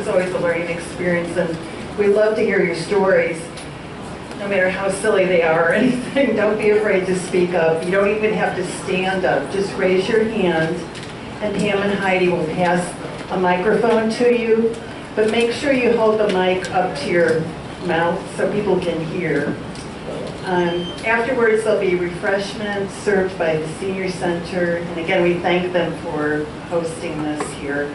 always a learning experience, and we love to hear your stories, no matter how silly they are or anything. Don't be afraid to speak up. You don't even have to stand up. Just raise your hand, and Pam and Heidi will pass a microphone to you, but make sure you hold the mic up to your mouth so people can hear. Afterwards, there'll be refreshments served by the Senior Center, and again, we thank them for hosting this here.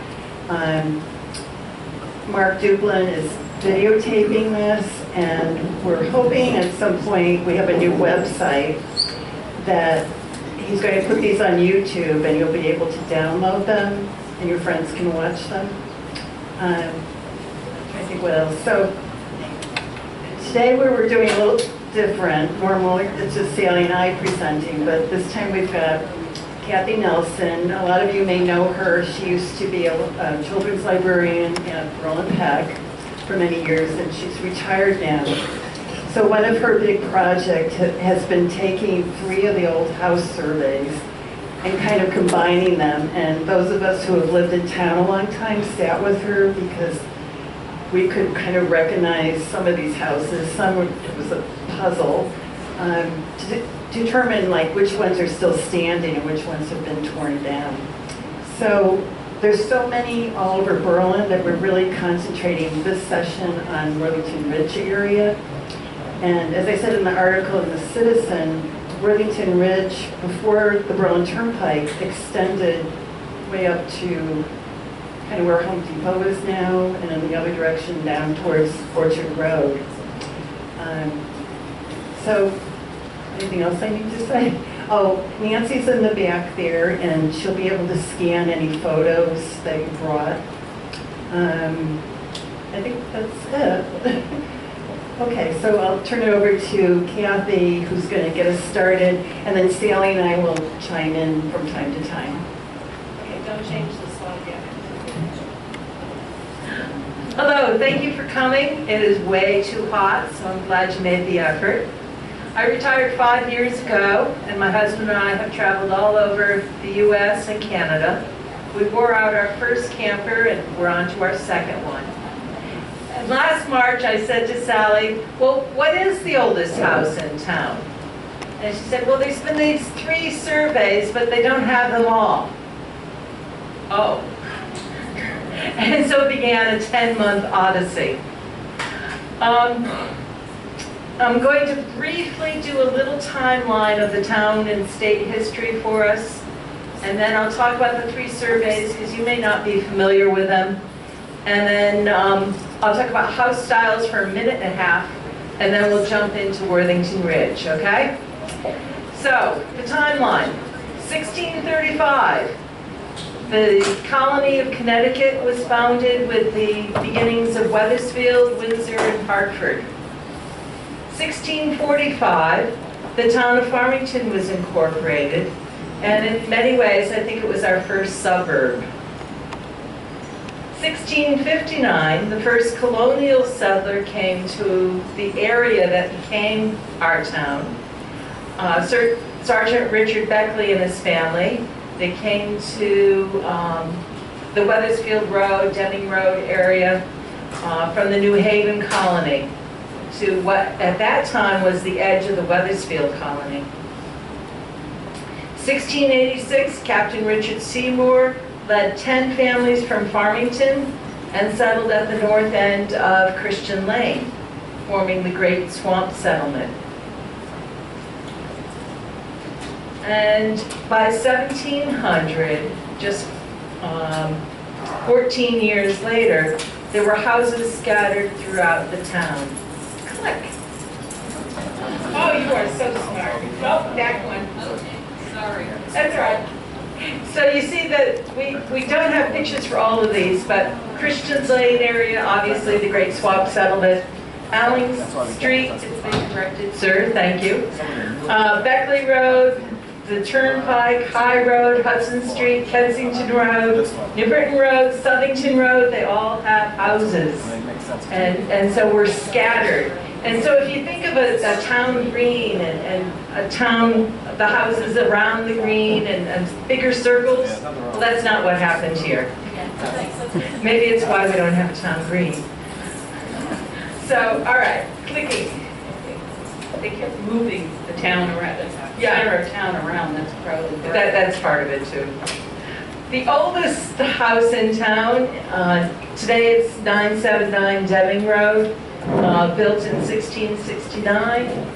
Mark Dublin is videotaping this, and we're hoping at some point we have a new website that he's going to put these on YouTube, and you'll be able to download them, and your friends can watch them. I think what else? So today we're doing a little different. Normally it's just Sally and I presenting, but this time we've got Kathy Nelson. A lot of you may know her. She used to be a children's librarian at Roland Peck for many years, and she's retired now. So one of her big projects has been taking 3 of the old house surveys and kind of combining them. And those of us who have lived in town a long time sat with her because we could kind of recognize some of these houses. It was a puzzle to determine like which ones are still standing and which ones have been torn down. So there's so many all over Berlin that we're really concentrating this session on Worthington Ridge area. And as I said in the article in the Citizen, Worthington Ridge, before the Berlin Turnpike, extended way up to kind of where Home Depot is now, and in the other direction down towards Orchard Road. So, anything else I need to say? Oh, Nancy's in the back there, and she'll be able to scan any photos that you brought. I think that's it. Okay, so I'll turn it over to Kathy, who's going to get us started, and then Sally and I will chime in from time to time. Okay, don't change the slide yet. Hello, thank you for coming. It is way too hot, so I'm glad you made the effort. I retired 5 years ago, and my husband and I have traveled all over the U.S. and Canada. We wore out our first camper, and we're on to our second one. And last March, I said to Sally, well, what is the oldest house in town? And she said, well, there's been these 3 surveys, but they don't have them all. Oh. And so began a 10-month odyssey. I'm going to briefly do a little timeline of the town and state history for us, and then I'll talk about the 3 surveys because you may not be familiar with them. And then I'll talk about house styles for a minute and a half, and then we'll jump into Worthington Ridge, okay? So, the timeline, 1635. The colony of Connecticut was founded with the beginnings of Wethersfield, Windsor, and Hartford. 1645, the town of Farmington was incorporated, and in many ways, I think it was our first suburb. 1659, the first colonial settler came to the area that became our town. Sergeant Richard Beckley and his family. They came to the Wethersfield Road, Deming Road area from the New Haven colony to what at that time was the edge of the Wethersfield colony. 1686, Captain Richard Seymour led 10 families from Farmington and settled at the north end of Christian Lane, forming the Great Swamp Settlement. And by 1700, just 14 years later, there were houses scattered throughout the town. Click. Oh, you are so smart. Oh, that one. Okay, sorry. That's all right. So you see that we don't have pictures for all of these, but Christian's Lane area, obviously the Great Swamp Settlement. Alling Street, it's been corrected, sir, thank you. Beckley Road, the Turnpike, High Road, Hudson Street, Kensington Road, New Britain Road, Southington Road, they all have houses. And so we're scattered. And so if you think of a town green and a town, the houses around the green and bigger circles, well, that's not what happened here. Maybe it's why we don't have a town green. So, all right, clicking. They kept moving the town around, Yeah. center of town around, that's probably. That's part of it too. The oldest house in town, today it's 979 Deming Road, built in 1669.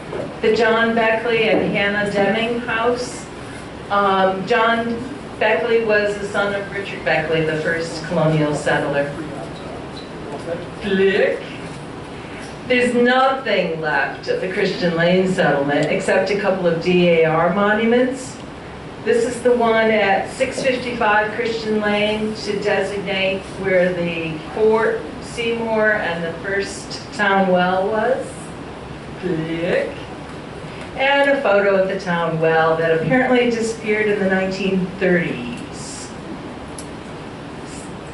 The John Beckley and Hannah Deming house. John Beckley was the son of Richard Beckley, the first colonial settler. Click. There's nothing left of the Christian Lane settlement except a couple of DAR monuments. This is the one at 655 Christian Lane to designate where the Fort Seymour and the first town well was. Click. And a photo of the town well that apparently disappeared in the 1930s.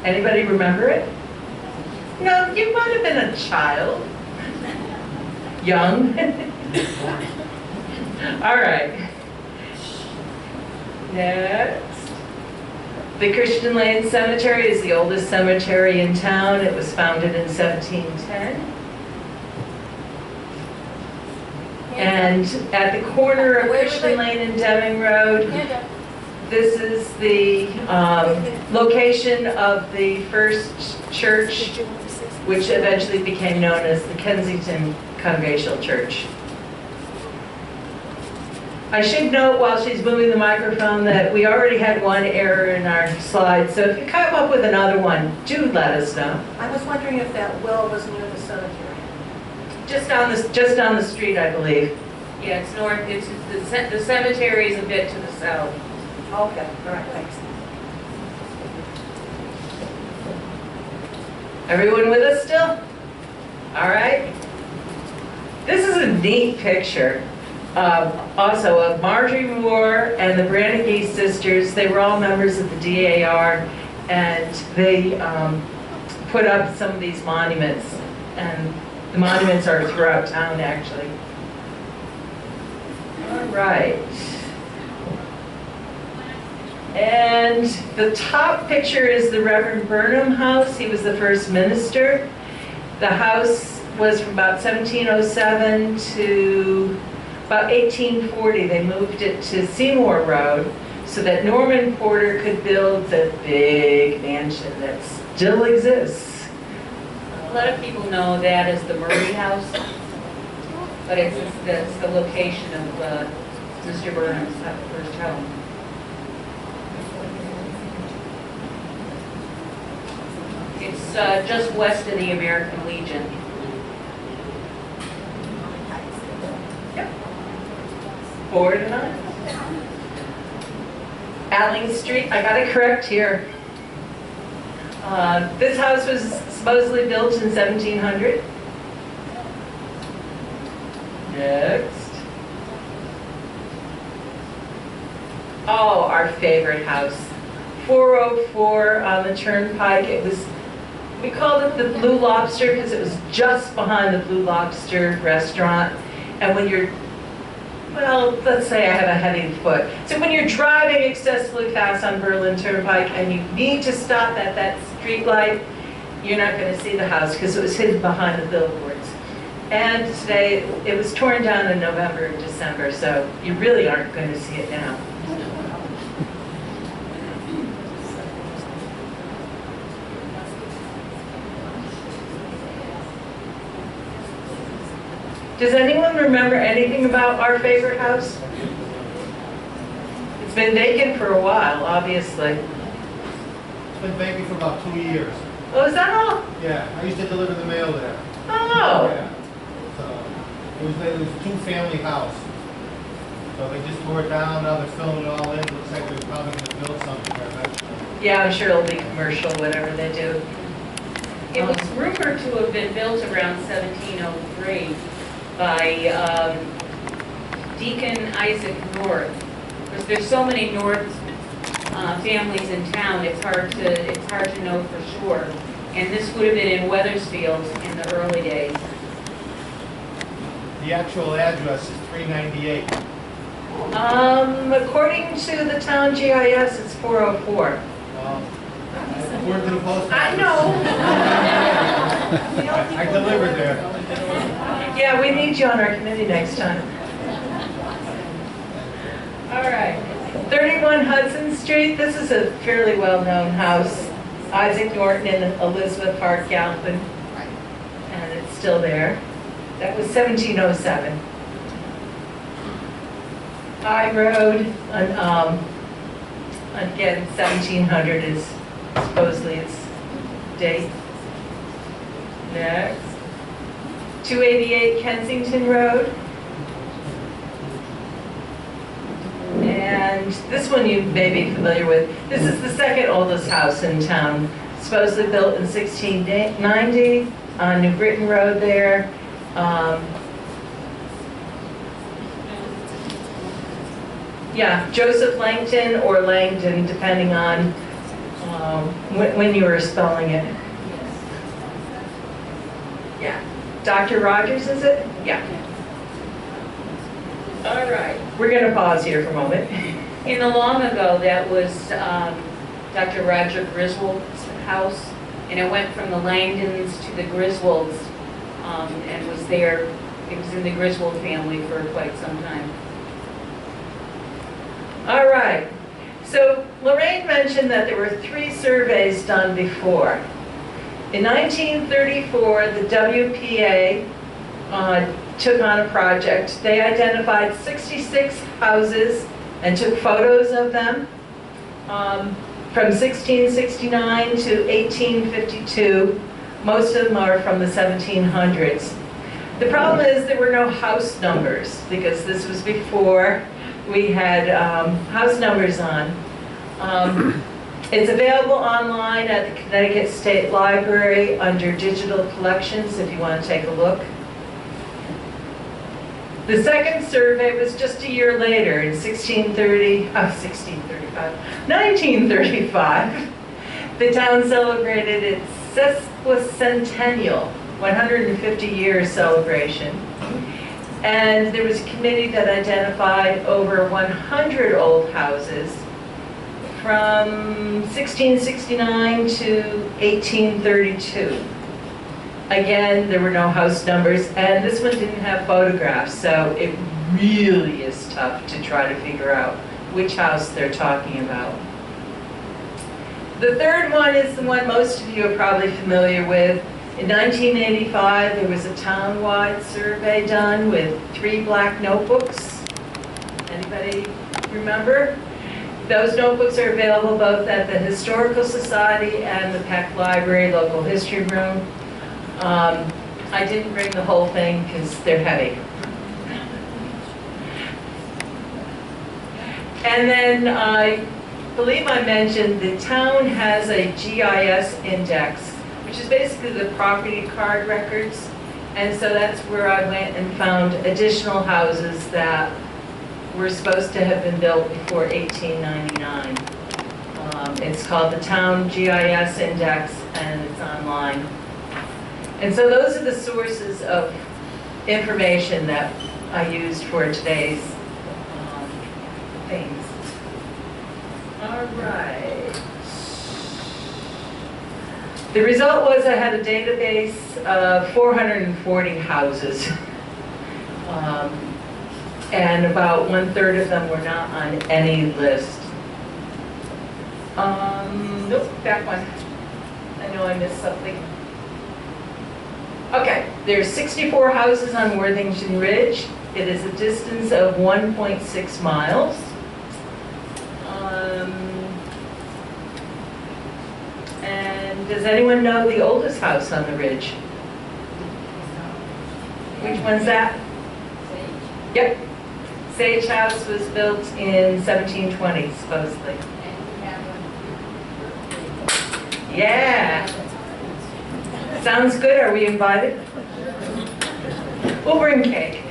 Anybody remember it? No, you might have been a child. Young. All right. Next. The Christian Lane Cemetery is the oldest cemetery in town. It was founded in 1710. And at the corner of Christian Lane and Deming Road, this is the location of the first church, which eventually became known as the Kensington Congregational Church. I should note while she's moving the microphone that we already had one error in our slide, so if you come up with another one, do let us know. I was wondering if that well was near the cemetery. Just down the street, I believe. Yeah, it's north, the cemetery is a bit to the south. Okay, all right, thanks. Everyone with us still? All right. This is a neat picture. Also of Marjorie Moore and the Brannigan sisters. They were all members of the DAR, and they put up some of these monuments. And the monuments are throughout town, actually. All right. And the top picture is the Reverend Burnham House. He was the first minister. The house was from about 1707 to about 1840. They moved it to Seymour Road so that Norman Porter could build the big mansion that still exists. A lot of people know that as the Murray House, but that's the location of Mr. Burnham's first home. It's just west of the American Legion. Yep. 4 to 9. Alling Street, I got it correct here. This house was supposedly built in 1700. Next. Oh, our favorite house. 404 on the Turnpike. We called it the Blue Lobster because it was just behind the Blue Lobster restaurant. And when you're, well, let's say I have a heavy foot. So when you're driving excessively fast on Berlin Turnpike and you need to stop at that street light, you're not going to see the house because it was hidden behind the billboards. And today, it was torn down in November and December, so you really aren't going to see it now. Does anyone remember anything about our favorite house? It's been vacant for a while, obviously. It's been vacant for about 2 years. Oh, is that all? Yeah, I used to deliver the mail there. Oh, Yeah. So, it was a two-family house. So they just tore it down, now they're filling it all in. Looks like they're probably gonna build something there eventually. yeah, I'm sure it'll be commercial, whatever they do. It was rumored to have been built around 1703 by Deacon Isaac North. Because there's so many North families in town, it's hard to know for sure. And this would have been in Weathersfield in the early days. The actual address is 398. According to the town GIS, it's 404. According to the post office. I know. I delivered there. Yeah, we need you on our committee next time. All right. 31 Hudson Street. This is a fairly well-known house. Isaac Norton and Elizabeth Hart Galpin. And it's still there. That was 1707. High Road, again, 1700 is supposedly its date. Next. 288 Kensington Road. And this one you may be familiar with. This is the second oldest house in town, supposedly built in 1690 on New Britain Road there. Yeah, Joseph Langton or Langdon, depending on when you were spelling it. Yeah. Dr. Rogers, is it? Yeah. All right. We're going to pause here for a moment. In the long ago, that was Dr. Roger Griswold's house, and it went from the Langdons to the Griswolds, and was there. It was in the Griswold family for quite some time. All right. So Lorraine mentioned that there were 3 surveys done before. In 1934, the WPA took on a project. They identified 66 houses and took photos of them from 1669 to 1852. Most of them are from the 1700s. The problem is there were no house numbers because this was before we had house numbers on. It's available online at the Connecticut State Library under digital collections if you want to take a look. The second survey was just a year later in 1935. The town celebrated its sesquicentennial, 150-year celebration. And there was a committee that identified over 100 old houses from 1669 to 1832. Again, there were no house numbers, and this one didn't have photographs, so it really is tough to try to figure out which house they're talking about. The third one is the one most of you are probably familiar with. In 1985, there was a town-wide survey done with 3 black notebooks. Anybody remember? Those notebooks are available both at the Historical Society and the Peck Library Local History Room. I didn't bring the whole thing because they're heavy. And then I believe I mentioned the town has a GIS index, which is basically the property card records. And so that's where I went and found additional houses that were supposed to have been built before 1899. It's called the Town GIS Index, and it's online. And so those are the sources of information that I used for today's things. All right. The result was I had a database of 440 houses. And about 1/3 of them were not on any list. Nope, back one. I know I missed something. Okay, there's 64 houses on Worthington Ridge. It is a distance of 1.6 miles. And does anyone know the oldest house on the ridge? Which one's that? Yep. Sage House was built in 1720, supposedly. Yeah. Sounds good. Are we invited? We'll bring cake.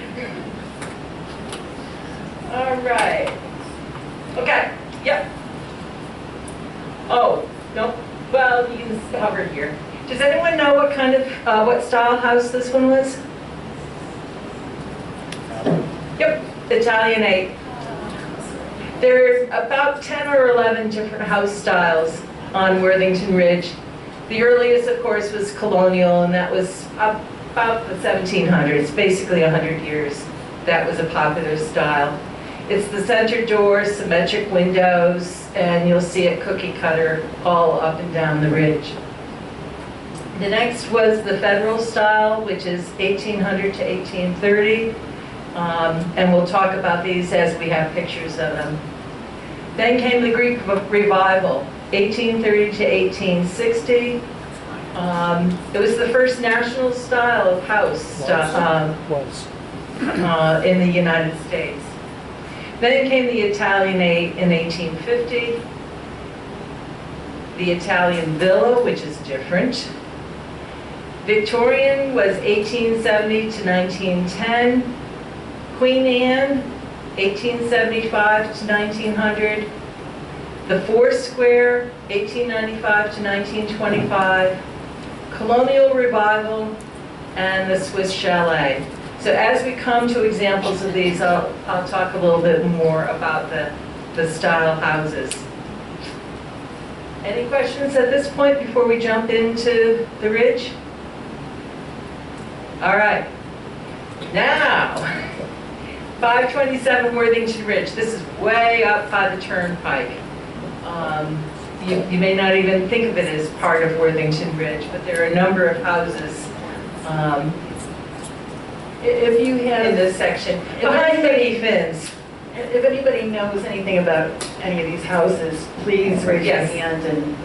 All right. Okay. Yep. Oh, no. Well, you can hover here. Does anyone know what kind of, what style house this one was? Yep. Italianate. There's about 10 or 11 different house styles. on Worthington Ridge. The earliest, of course, was colonial, and that was about the 1700s, basically 100 years. That was a popular style. It's the center door, symmetric windows, and you'll see it cookie cutter all up and down the ridge. The next was the federal style, which is 1800 to 1830, and we'll talk about these as we have pictures of them. Then came the Greek Revival, 1830 to 1860. It was the first national style of house in the United States. Then came the Italianate in 1850, the Italian Villa, which is different. Victorian was 1870 to 1910. Queen Anne, 1875 to 1900. The Four Square, 1895 to 1925. Colonial Revival, and the Swiss Chalet. So as we come to examples of these, I'll talk a little bit more about the style houses. Any questions at this point before we jump into the ridge? All right. Now, 527 Worthington Ridge. This is way up by the turnpike. You may not even think of it as part of Worthington Ridge, but there are a number of houses If you have, in this section. Behind Mickey Finn's. if anybody knows anything about any of these houses, please raise your Yes. hand, and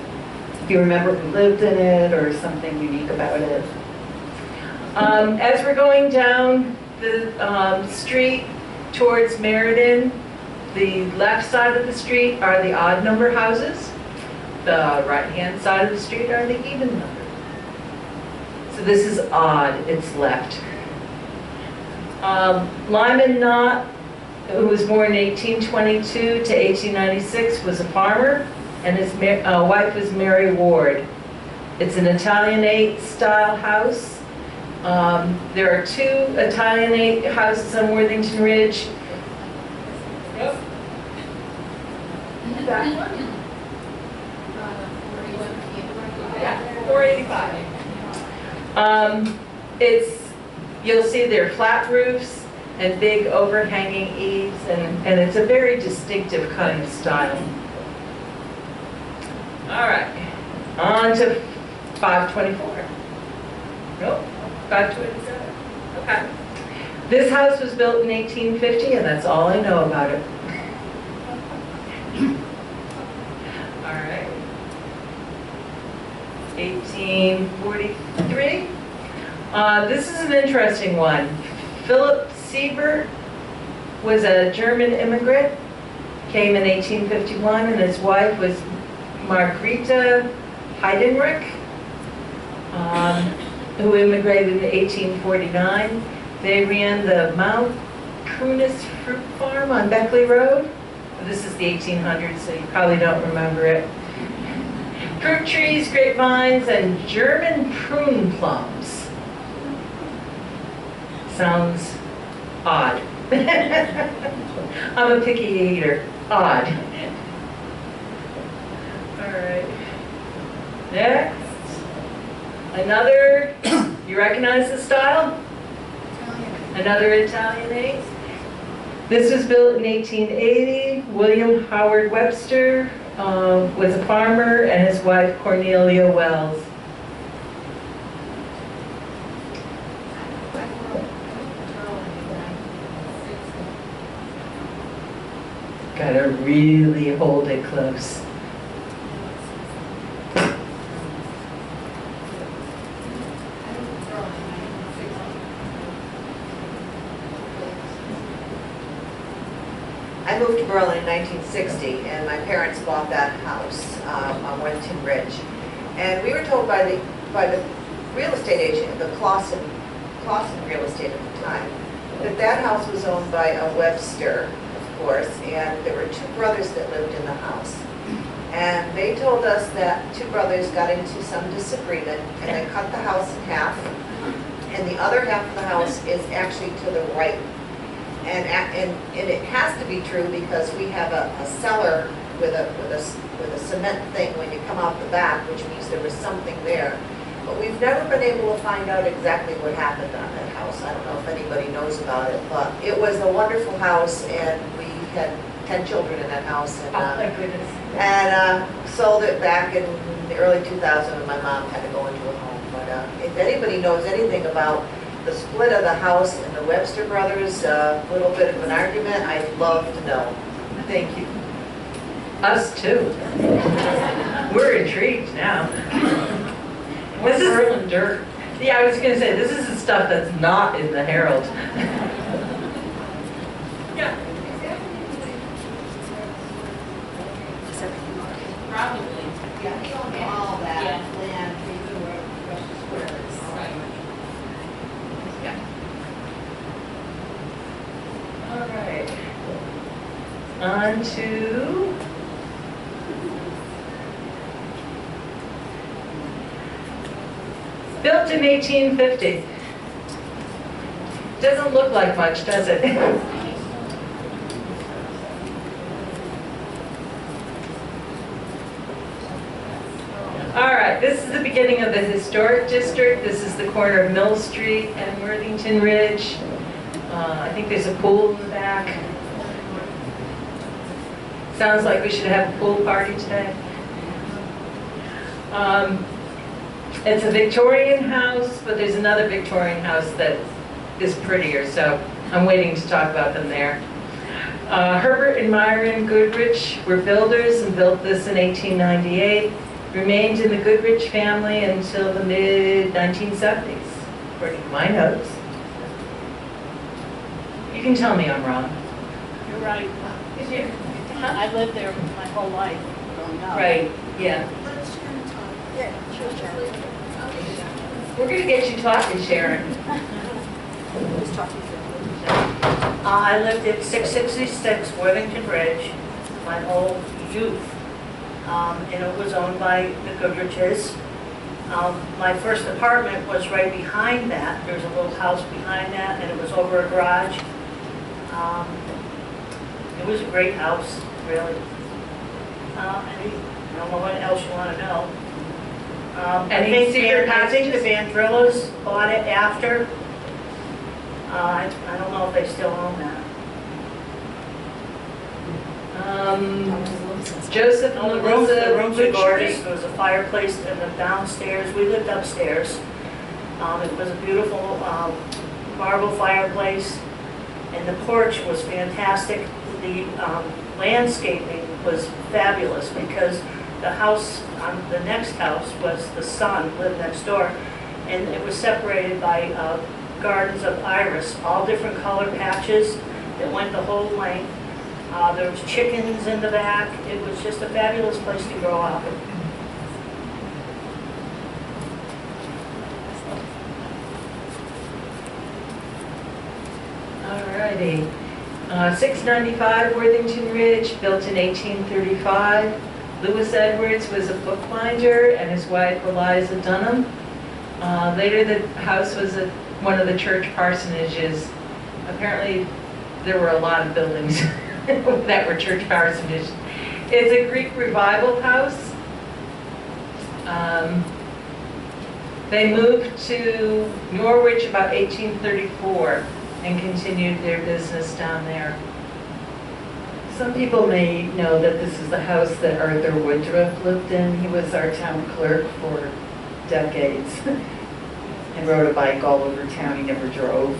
if you remember who lived in it or something unique about it. As we're going down the street towards Meriden, the left side of the street are the odd number houses. The right-hand side of the street are the even number. So this is odd, it's left. Lyman Knott, who was born in 1822 to 1896, was a farmer, and his wife was Mary Ward. It's an Italianate style house. There are two Italianate houses on Worthington Ridge. That one? Yeah, 485. You'll see they're flat roofs and big overhanging eaves, and it's a very distinctive kind of style. All right, on to 524. Nope, 527. Okay. This house was built in 1850, and that's all I know about it. All right. 1843. This is an interesting one. Philip Siebert was a German immigrant, came in 1851, and his wife was Margareta Heidenreich, who immigrated in 1849. They ran the Mount Kunis Fruit Farm on Beckley Road. This is the 1800s, so you probably don't remember it. Fruit trees, grapevines, and German prune plums. Sounds odd. I'm a picky eater. Odd. All right. Next. Another, you recognize the style? Another Italianate. This was built in 1880. William Howard Webster was a farmer, and his wife Cornelia Wells. Gotta really hold it close. I moved to Berlin in 1960, and my parents bought that house on Worthington Ridge. And we were told by the real estate agent, the Clausen Real Estate at the time, that house was owned by a Webster, of course, and there were two brothers that lived in the house. And they told us that two brothers got into some disagreement, and they cut the house in half, and the other half of the house is actually to the right. And it has to be true because we have a cellar with a cement thing when you come out the back, which means there was something there. But we've never been able to find out exactly what happened on that house. I don't know if anybody knows about it, but it was a wonderful house, and we had 10 children in that house, and, Oh, my goodness. sold it back in the early 2000s when my mom had to go into a home. But if anybody knows anything about the split of the house and the Webster brothers, a little bit of an argument, I'd love to know. Thank you. Us too. We're intrigued now. This is Berlin dirt. Yeah, I was gonna say, this is the stuff that's not in the Herald. Yeah. Probably. Yeah, we own all that Yeah. land, where Webster Square is. All right. On to built in 1850. Doesn't look like much, does it? All right, this is the beginning of the historic district. This is the corner of Mill Street and Worthington Ridge. I think there's a pool in the back. Sounds like we should have a pool party today. It's a Victorian house, but there's another Victorian house that is prettier, so I'm waiting to talk about them there. Herbert and Myron Goodrich were builders and built this in 1898. Remained in the Goodrich family until the mid-1970s, according to my notes. You can tell me I'm wrong. You're right. I lived there my whole life growing up. Right, yeah. Yeah, sure, Sharon. We're gonna get you talking, Sharon. Who's talking to I lived at 666 Worthington Ridge my whole youth, and it was owned by the Goodriches. My first apartment was right behind that. There's a little house behind that, and it was over a garage. It was a great house, really. I don't know what else you want to know. Any secret I think the passages? Vandrillas bought it after. I don't know if they still own that. Joseph and The rooms Melissa are gorgeous. Butchery. There was a fireplace in the downstairs. We lived upstairs. It was a beautiful marble fireplace, and the porch was fantastic. The landscaping was fabulous because the house, the next house was the son lived next door, and it was separated by gardens of iris, all different color patches that went the whole length. There was chickens in the back. It was just a fabulous place to grow up. Alrighty. 695 Worthington Ridge, built in 1835. Lewis Edwards was a bookbinder and his wife Eliza Dunham. Later the house was one of the church parsonages. Apparently there were a lot of buildings that were church parsonages. It's a Greek revival house. They moved to Norwich about 1834 and continued their business down there. Some people may know that this is the house that Arthur Woodruff lived in. He was our town clerk for decades and rode a bike all over town. He never drove.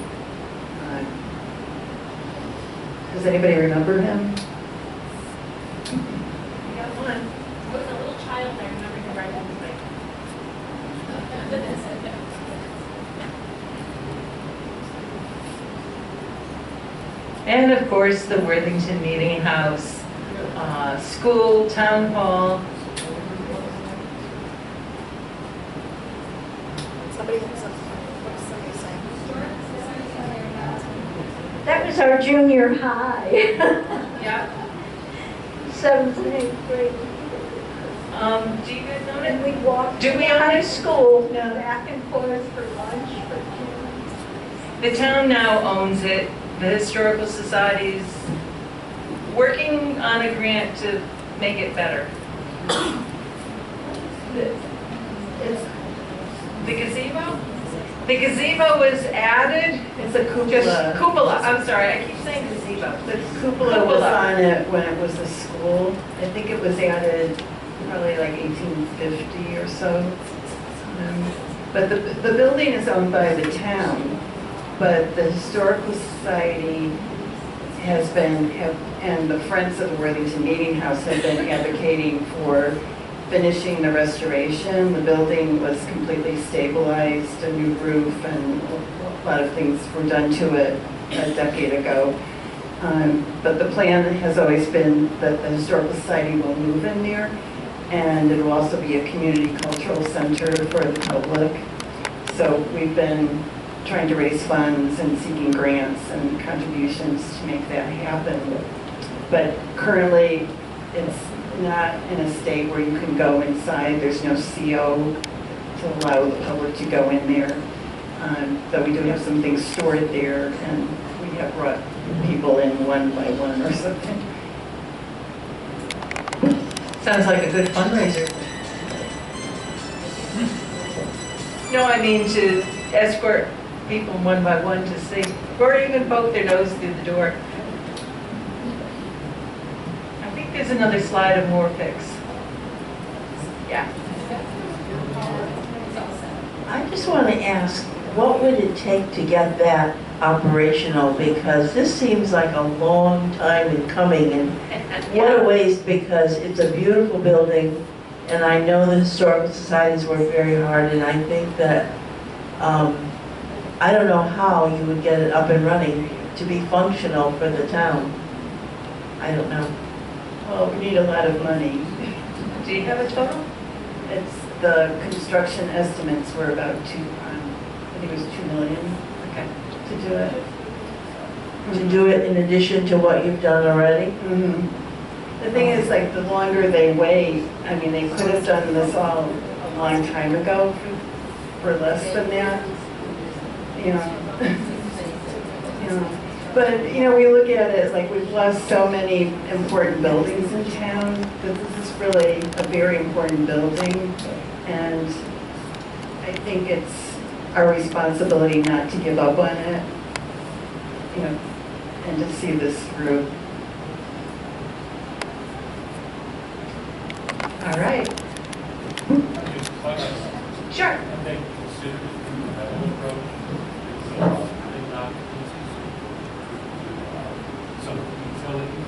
Does anybody remember him? We got one. I was a little child, I remember him riding his bike. And of course, the Worthington Meeting House, school, town hall. Somebody has something. What is somebody saying? That was our junior high, Yeah. 7th and 8th grade. Do you guys know And it? we walked Do to we the own high it? school, No. back and forth for lunch, for dinner. The town now owns it. The Historical Society's working on a grant to make it better? It's, The gazebo? The gazebo was added, it's a just cupola. cupola, I'm sorry, I keep saying gazebo. The cupola was Cupola. on it when it was a school. I think it was added probably like 1850 or so. But the building is owned by the town, but the Historical Society has been, and the Friends of the Worthington Meeting House have been advocating for finishing the restoration. The building was completely stabilized, a new roof, and a lot of things were done to it a decade ago. But the plan has always been that the Historical Society will move in there, and it will also be a community cultural center for the public. So we've been trying to raise funds and seeking grants and contributions to make that happen. But currently, it's not in a state where you can go inside. There's no CO to allow the public to go in there. But we do have some things stored there, and we have brought people in one by one or something. Sounds like a good fundraiser. No, I mean to escort people one by one to see, or even poke their nose through the door. I think there's another slide of more pics. Yeah. I just want to ask, what would it take to get that operational? Because this seems like a long time in coming, and what a waste, because it's a beautiful building, and I know the historical societies work very hard, and I think that, I don't know how you would get it up and running to be functional for the town. I don't know. Well, we need a lot of money. Do you have a total? It's the construction estimates were about I think it was 2 million Okay. to do it. To do it in addition to what you've done already? Mhm. The thing is, like, the longer they wait, I mean, they could have done this all a long time ago for less than that, you know. You know. But, you know, we look at it as like we've lost so many important buildings in town. This is really a very important building, and I think it's our responsibility not to give up on it, you know, and to see this through. All right. Sure. I think consider that whole approach is and not some utility.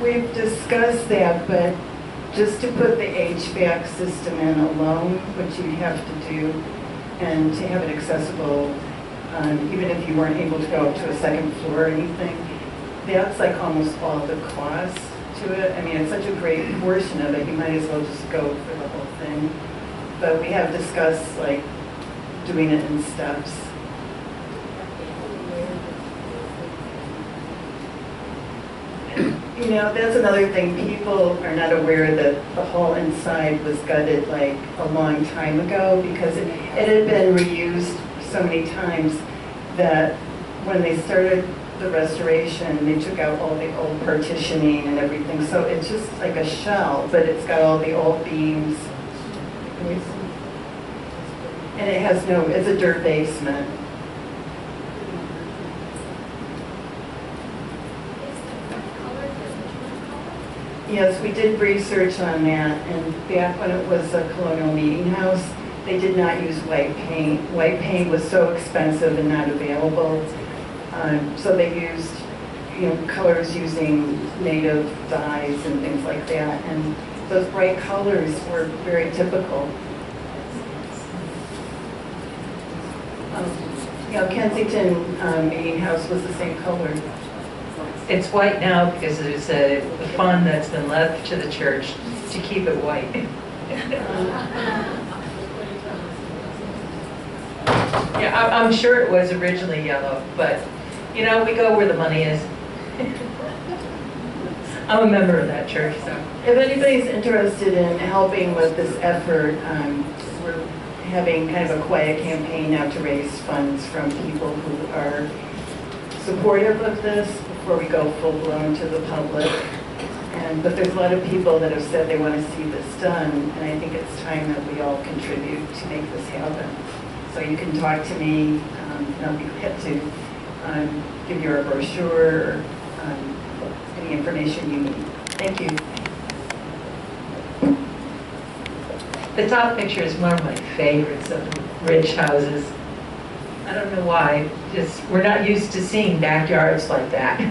We've discussed that, but just to put the HVAC system in alone, which you'd have to do, and to have it accessible, even if you weren't able to go up to a second floor or anything, that's like almost all the cost to it. I mean, it's such a great portion of it, you might as well just go for the whole thing. But we have discussed like doing it in steps. You know, that's another thing. People are not aware that the whole inside was gutted like a long time ago because it had been reused so many times that when they started the restoration, they took out all the old partitioning and everything. So it's just like a shell, but it's got all the old beams. And it has no, it's a dirt basement. Yes, we did research on that, and back when it was a colonial meeting house, they did not use white paint. White paint was so expensive and not available, so they used, you know, colors using native dyes and things like that, and those bright colors were very typical. You know, Kensington Meeting House was the same color. It's white now because there's a fund that's been left to the church to keep it white. Yeah, I'm sure it was originally yellow, but, you know, we go where the money is. I'm a member of that church, so. If anybody's interested in helping with this effort, we're having kind of a quiet campaign now to raise funds from people who are supportive of this before we go full-blown to the public. But there's a lot of people that have said they want to see this done, and I think it's time that we all contribute to make this happen. So you can talk to me, and I'll be glad to give you a brochure, or any information you need. Thank you. The top picture is one of my favorites of the Ridge houses. I don't know why, just we're not used to seeing backyards like that.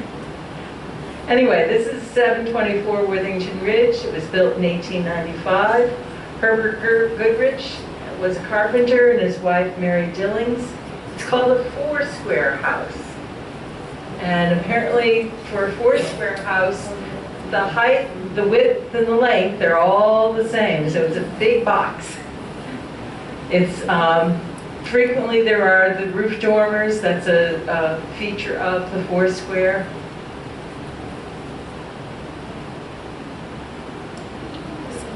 Anyway, this is 724 Worthington Ridge. It was built in 1895. Herbert Goodrich was a carpenter and his wife Mary Dillings. It's called a four-square house. And apparently for a four-square house, the height, the width, and the length, they're all the same. So it's a big box. It's frequently there are the roof dormers. That's a feature of the four-square.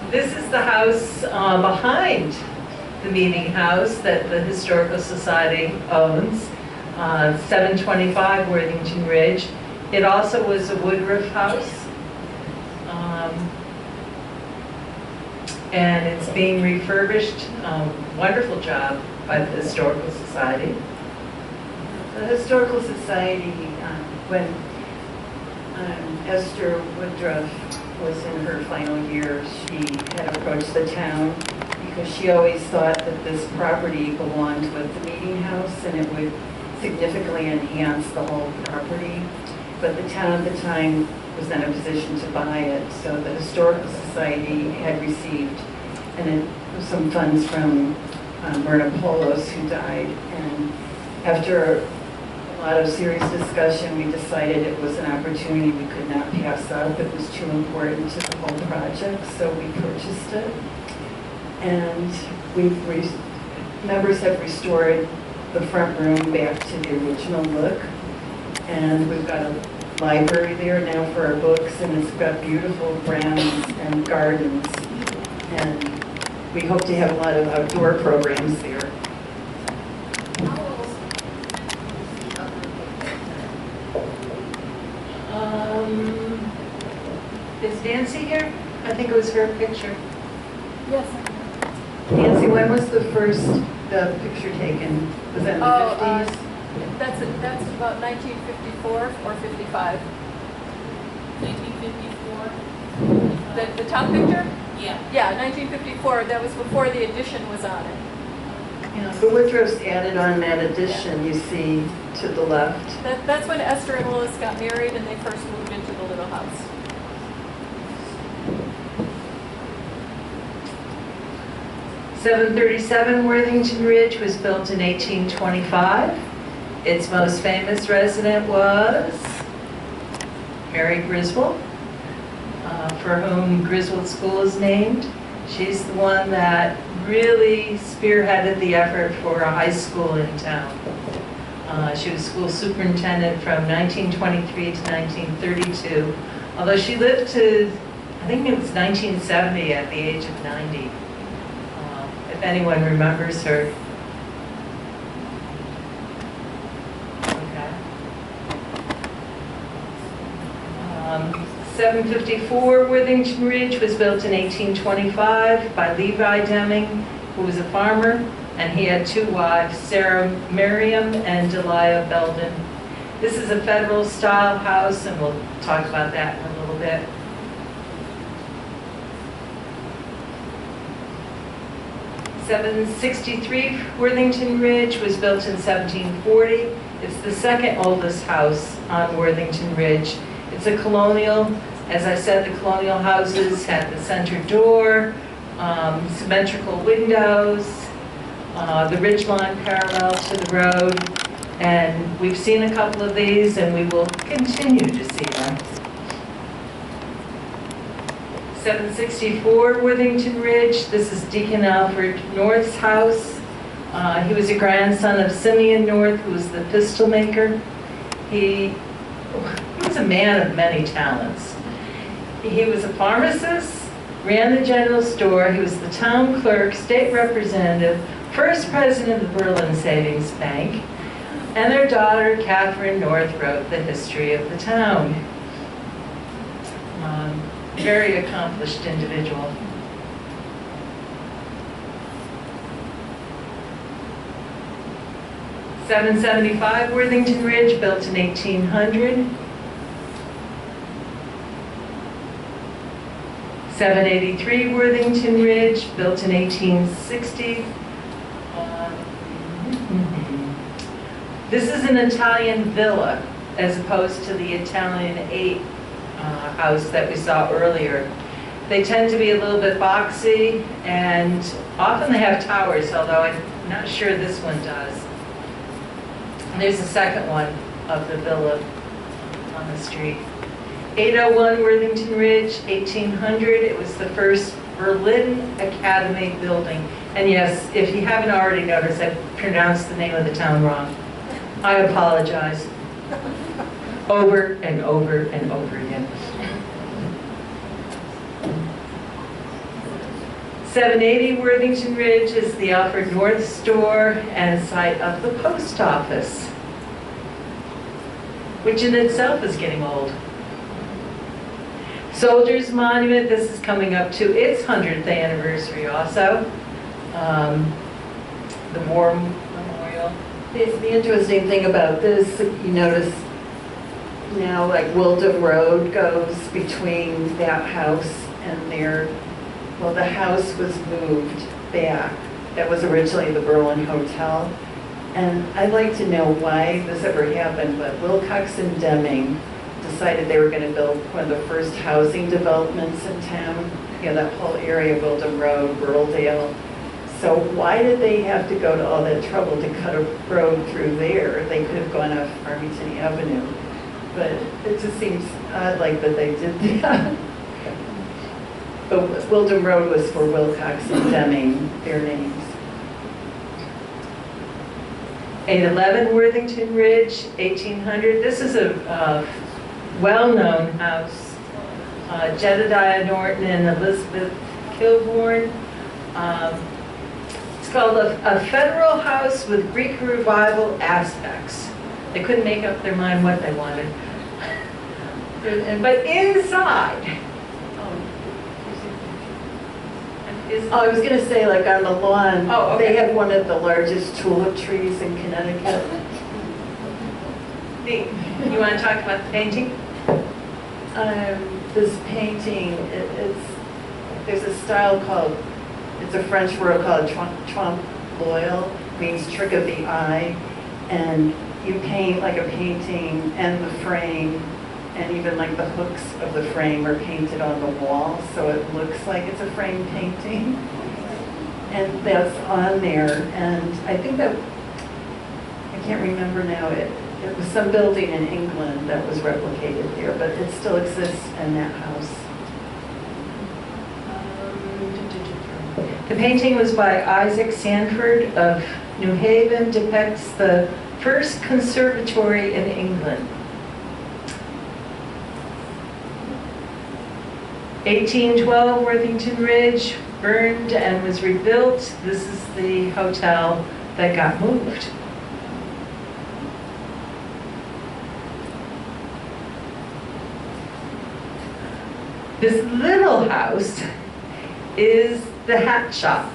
This is the house behind the meeting house that the Historical Society owns, 725 Worthington Ridge. It also was a wood roof house. And it's being refurbished. Wonderful job by the Historical Society. The Historical Society, when Esther Woodruff was in her final years, she had approached the town because she always thought that this property belonged with the meeting house and it would significantly enhance the whole property. But the town at the time was in a position to buy it, so the Historical Society had received some funds from Myrna Polos, who died, and after a lot of serious discussion, we decided it was an opportunity we could not pass up. It was too important to the whole project, so we purchased it. And members have restored the front room back to the original look. And we've got a library there now for our books, and it's got beautiful grounds and gardens. And we hope to have a lot of outdoor programs there. Is Nancy here? I think it was her picture. Yes. Nancy, when was the picture taken? Was that in the 50s? That's about 1954 or 55. 1954? The top picture? Yeah. Yeah, 1954. That was before the addition was on it. Yeah, the Woodruffs added on that addition you see to the left. That's when Esther and Willis got married and they first moved into the little house. .737 Worthington Ridge was built in 1825. Its most famous resident was Mary Griswold, for whom Griswold School is named. She's the one that really spearheaded the effort for a high school in town. She was school superintendent from 1923 to 1932, although she lived to, I think it was 1970 at the age of 90. If anyone remembers her. Okay. 754 Worthington Ridge was built in 1825 by Levi Deming, who was a farmer, and he had two wives, Sarah Merriam and Delia Belden. This is a federal style house, and we'll talk about that in a little bit. .763 Worthington Ridge was built in 1740. It's the second oldest house on Worthington Ridge. It's a colonial. As I said, the colonial houses had the center door, symmetrical windows, the ridge line parallel to the road, and we've seen a couple of these, and we will continue to see them. 764 Worthington Ridge. This is Deacon Alfred North's house. He was a grandson of Simeon North, who was the pistol maker. He was a man of many talents. He was a pharmacist, ran the general store. He was the town clerk, state representative, first president of the Berlin Savings Bank, And their daughter, Catherine North, wrote the history of the town. Very accomplished individual. $775 Worthington Ridge, built in 1800. 783 Worthington Ridge, built in 1860. This is an Italian villa, as opposed to the Italian 8 house that we saw earlier. They tend to be a little bit boxy, and often they have towers, although I'm not sure this one does. And there's a second one of the villa on the street. 801 Worthington Ridge, 1800. It was the first Berlin Academy building. And yes, if you haven't already noticed, I pronounced the name of the town wrong. I apologize. Over and over and over again. 780 Worthington Ridge is the Alfred North store and site of the post office, which in itself is getting old. Soldiers Monument, this is coming up to its 100th anniversary also. The War Memorial. The interesting thing about this, you notice now like Wildham Road goes between that house and there. Well, the house was moved back. That was originally the Berlin Hotel. And I'd like to know why this ever happened, but Wilcox and Deming decided they were going to build one of the first housing developments in town. You know, that whole area, Wildham Road, Burldale. So why did they have to go to all that trouble to cut a road through there? They could have gone off Farmington Avenue. But it just seems odd like that they did that. But Wildham Road was for Wilcox and Deming, their names. 811 Worthington Ridge, 1800. This is a well-known house. Jedediah Norton and Elizabeth Kilbourne. It's called a federal house with Greek revival aspects. They couldn't make up their mind what they wanted. But inside, I was going to say, like on the lawn, Oh, okay. they had one of the largest tulip trees in Connecticut. you want to talk about the painting? This painting, there's a style called, it's a French word called trompe l'oeil, means trick of the eye, and you paint like a painting and the frame, and even like the hooks of the frame are painted on the wall, so it looks like it's a frame painting. And that's on there, and I think that, I can't remember now, it was some building in England that was replicated there, but it still exists in that house. The painting was by Isaac Sanford of New Haven, depicts the first conservatory in England. 1812 Worthington Ridge, burned and was rebuilt. This is the hotel that got moved. This little house is the hat shop.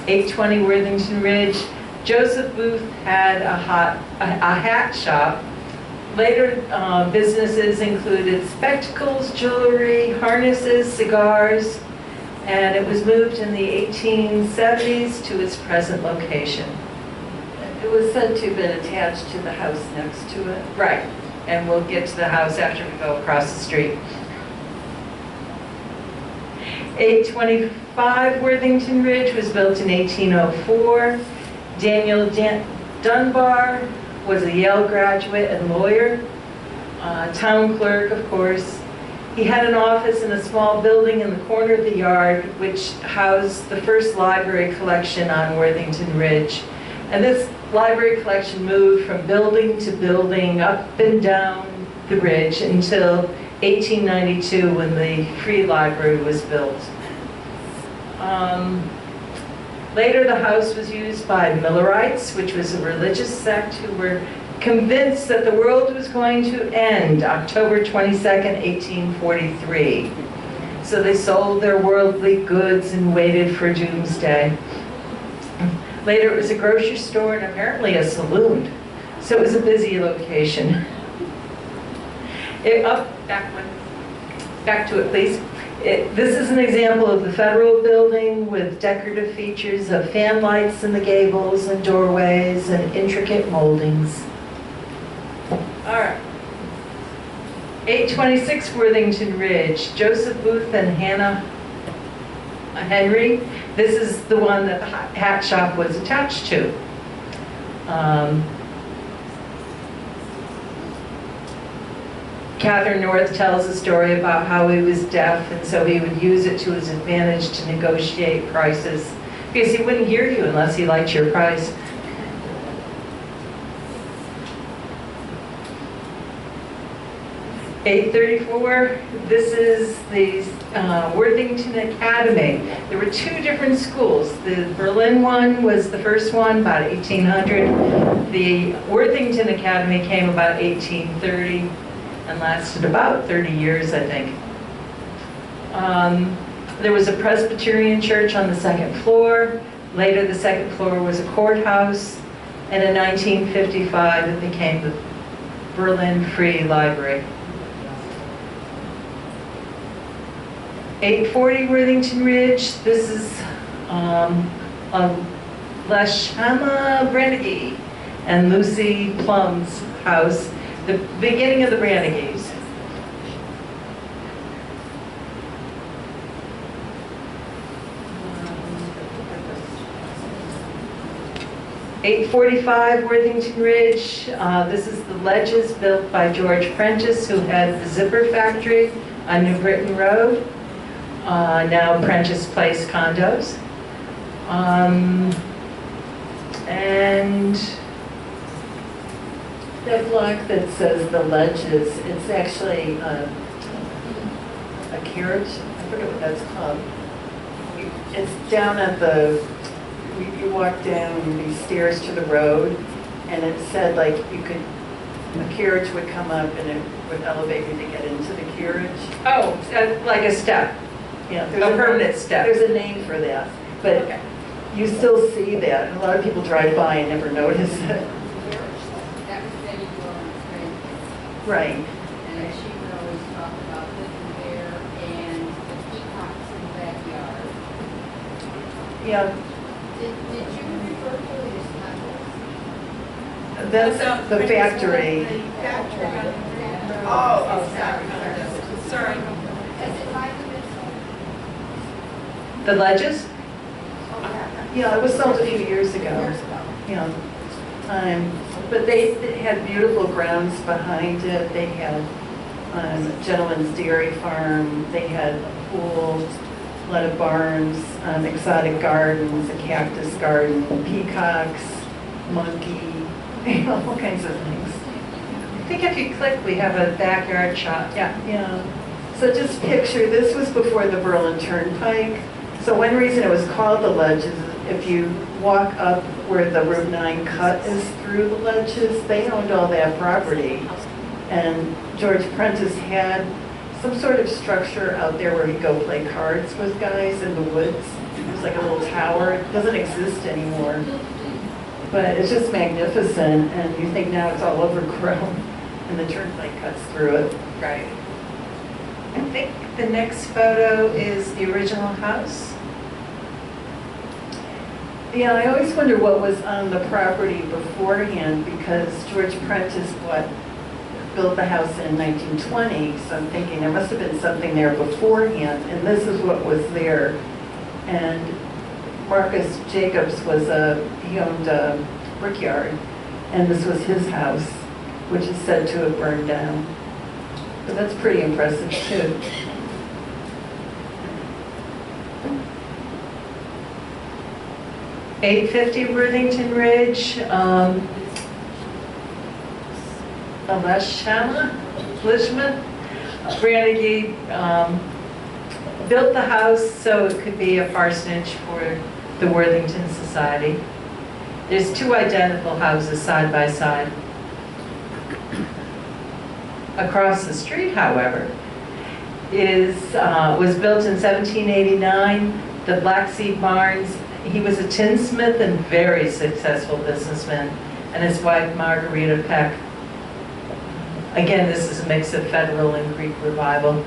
820 Worthington Ridge. Joseph Booth had a hat shop. Later businesses included spectacles, jewelry, harnesses, cigars, and it was moved in the 1870s to its present location. It was said to have been attached to the house next to it. Right, and we'll get to the house after we go across the street. 825 Worthington Ridge was built in 1804. Daniel Dunbar was a Yale graduate and lawyer, town clerk, of course. He had an office in a small building in the corner of the yard, which housed the first library collection on Worthington Ridge. And this library collection moved from building to building, up and down the ridge, until 1892, when the Free Library was built. Later, the house was used by Millerites, which was a religious sect who were convinced that the world was going to end October 22nd, 1843. So they sold their worldly goods and waited for doomsday. Later, it was a grocery store and apparently a saloon. So it was a busy location. Back to it, please. This is an example of the federal building with decorative features of fan lights in the gables and doorways and intricate moldings. All right. 826 Worthington Ridge, Joseph Booth and Hannah Henry. This is the one that the hat shop was attached to. Catherine North tells a story about how he was deaf, and so he would use it to his advantage to negotiate prices, because he wouldn't hear you unless he liked your price. (834), this is the Worthington Academy. There were two different schools. The Berlin one was the first one, about 1800. The Worthington Academy came about 1830. And lasted about 30 years, I think. There was a Presbyterian church on the second floor. Later, the second floor was a courthouse. And in 1955, it became the Berlin Free Library. 840 Worthington Ridge. This is Lashama Brannigy and Lucy Plum's house. The beginning of the Brannigy's. (845) Worthington Ridge. This is the ledges built by George Prentice, who had the zipper factory on New Britain Road. Now Prentice Place condos. And that block that says the ledges, it's actually a carriage. I forget what that's called. It's down at the, you walk down these stairs to the road, and it said like you could, a carriage would come up and it would elevate you to get into the carriage. Oh, like a step. Yeah, a permanent step. There's a name for that, but okay. You still see that, and a lot of people drive by and never notice it. Right. And she would always talk about living there and the peacocks in the backyard. Yeah. Did you refer to it as condos? That's the factory. Oh, Sorry. Has it like been The ledges? sold? Oh, Yeah, it was sold a few years ago. Yeah. But they had beautiful grounds behind it. They had a gentleman's dairy farm. They had a pool, a lot of barns, exotic gardens, a cactus garden, peacocks, monkey, all kinds of things. I think if you click, we have a backyard shop. Yeah. Yeah. So just picture, this was before the Berlin Turnpike. So one reason it was called the Ledge is if you walk up where the Route 9 cut is through the ledges, they owned all that property. And George Prentice had some sort of structure out there where he'd go play cards with guys in the woods. It was like a little tower. It doesn't exist anymore. But it's just magnificent, and you think now it's all overgrown, and the turnpike cuts through it. Right. I think the next photo is the original house. Yeah, I always wonder what was on the property beforehand, because George Prentice built the house in 1920, so I'm thinking there must have been something there beforehand, and this is what was there. And Marcus Jacobs he owned a brickyard, and this was his house, which is said to have burned down. But that's pretty impressive too. (850) Worthington Ridge. Lishman Brannigy built the house so it could be a parsonage for the Worthington Society. There's two identical houses side by side. Across the street, however, was built in 1789, the Black Seed Barns. He was a tinsmith and very successful businessman, and his wife Margarita Peck. Again, this is a mix of Federal and Greek revival.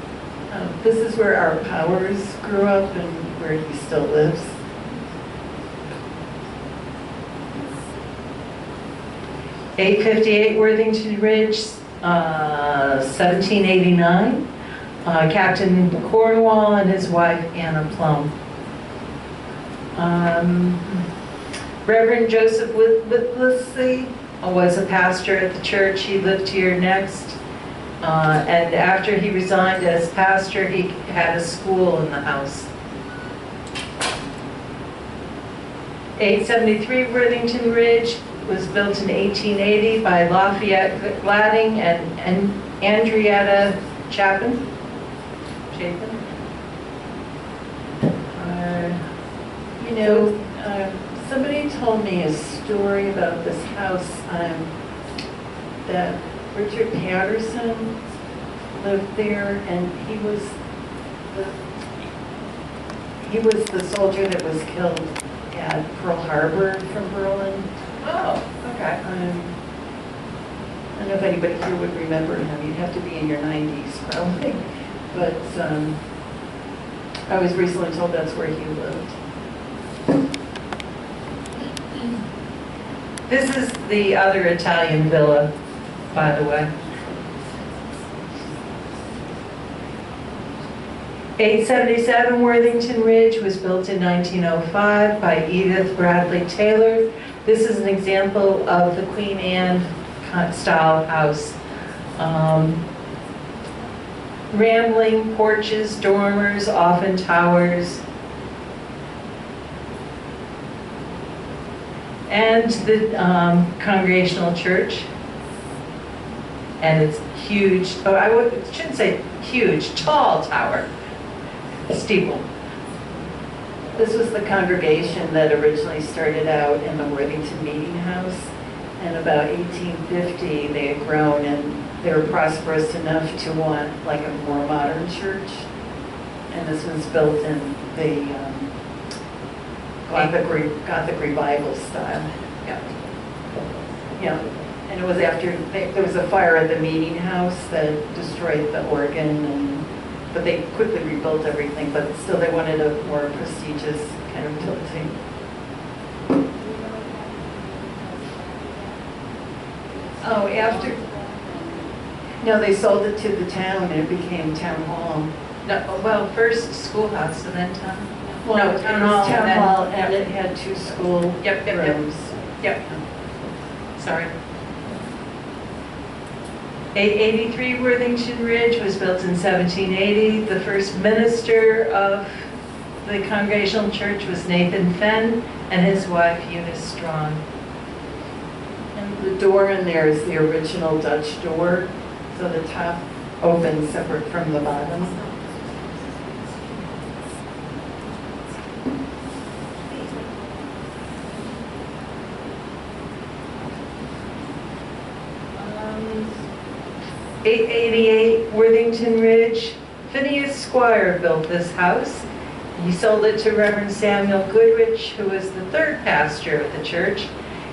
This is where our Powers grew up and where he still lives. .858 Worthington Ridge, 1789. Captain Cornwall and his wife Anna Plum. Reverend Joseph Whittlesey was a pastor at the church. He lived here next. And after he resigned as pastor, he had a school in the house. 873 Worthington Ridge was built in 1880 by Lafayette Gladding and Andrietta Chapin. You know, somebody told me a story about this house that Richard Patterson lived there, and he was the soldier that was killed at Pearl Harbor from Berlin. Oh, okay. I don't know if anybody here would remember him. You'd have to be in your 90s probably. But I was recently told that's where he lived. This is the other Italian villa, by the way. 877 Worthington Ridge was built in 1905 by Edith Bradley Taylor. This is an example of the Queen Anne style house. Rambling porches, dormers, often towers. And the Congregational Church. And it's huge, shouldn't say huge, tall tower, steeple. This was the congregation that originally started out in the Worthington Meeting House. And about 1850, they had grown and they were prosperous enough to want like a more modern church. And this was built in the Gothic revival style. Yeah. Yeah. And it was after, there was a fire at the meeting house that destroyed the organ, but they quickly rebuilt everything, but still they wanted a more prestigious kind of building. Oh, no, they sold it to the town and it became town hall. No, well, first schoolhouse and then town. Well, No, it town was hall. town and hall then, and it had two school Yep. rooms. Yep. Sorry. 883 Worthington Ridge was built in 1780. The first minister of the Congregational Church was Nathan Fenn and his wife Eunice Strong. And the door in there is the original Dutch door, so the top opens separate from the bottom. Um, 888 Worthington Ridge. Phineas Squire built this house. He sold it to Reverend Samuel Goodrich, who was the third pastor of the church.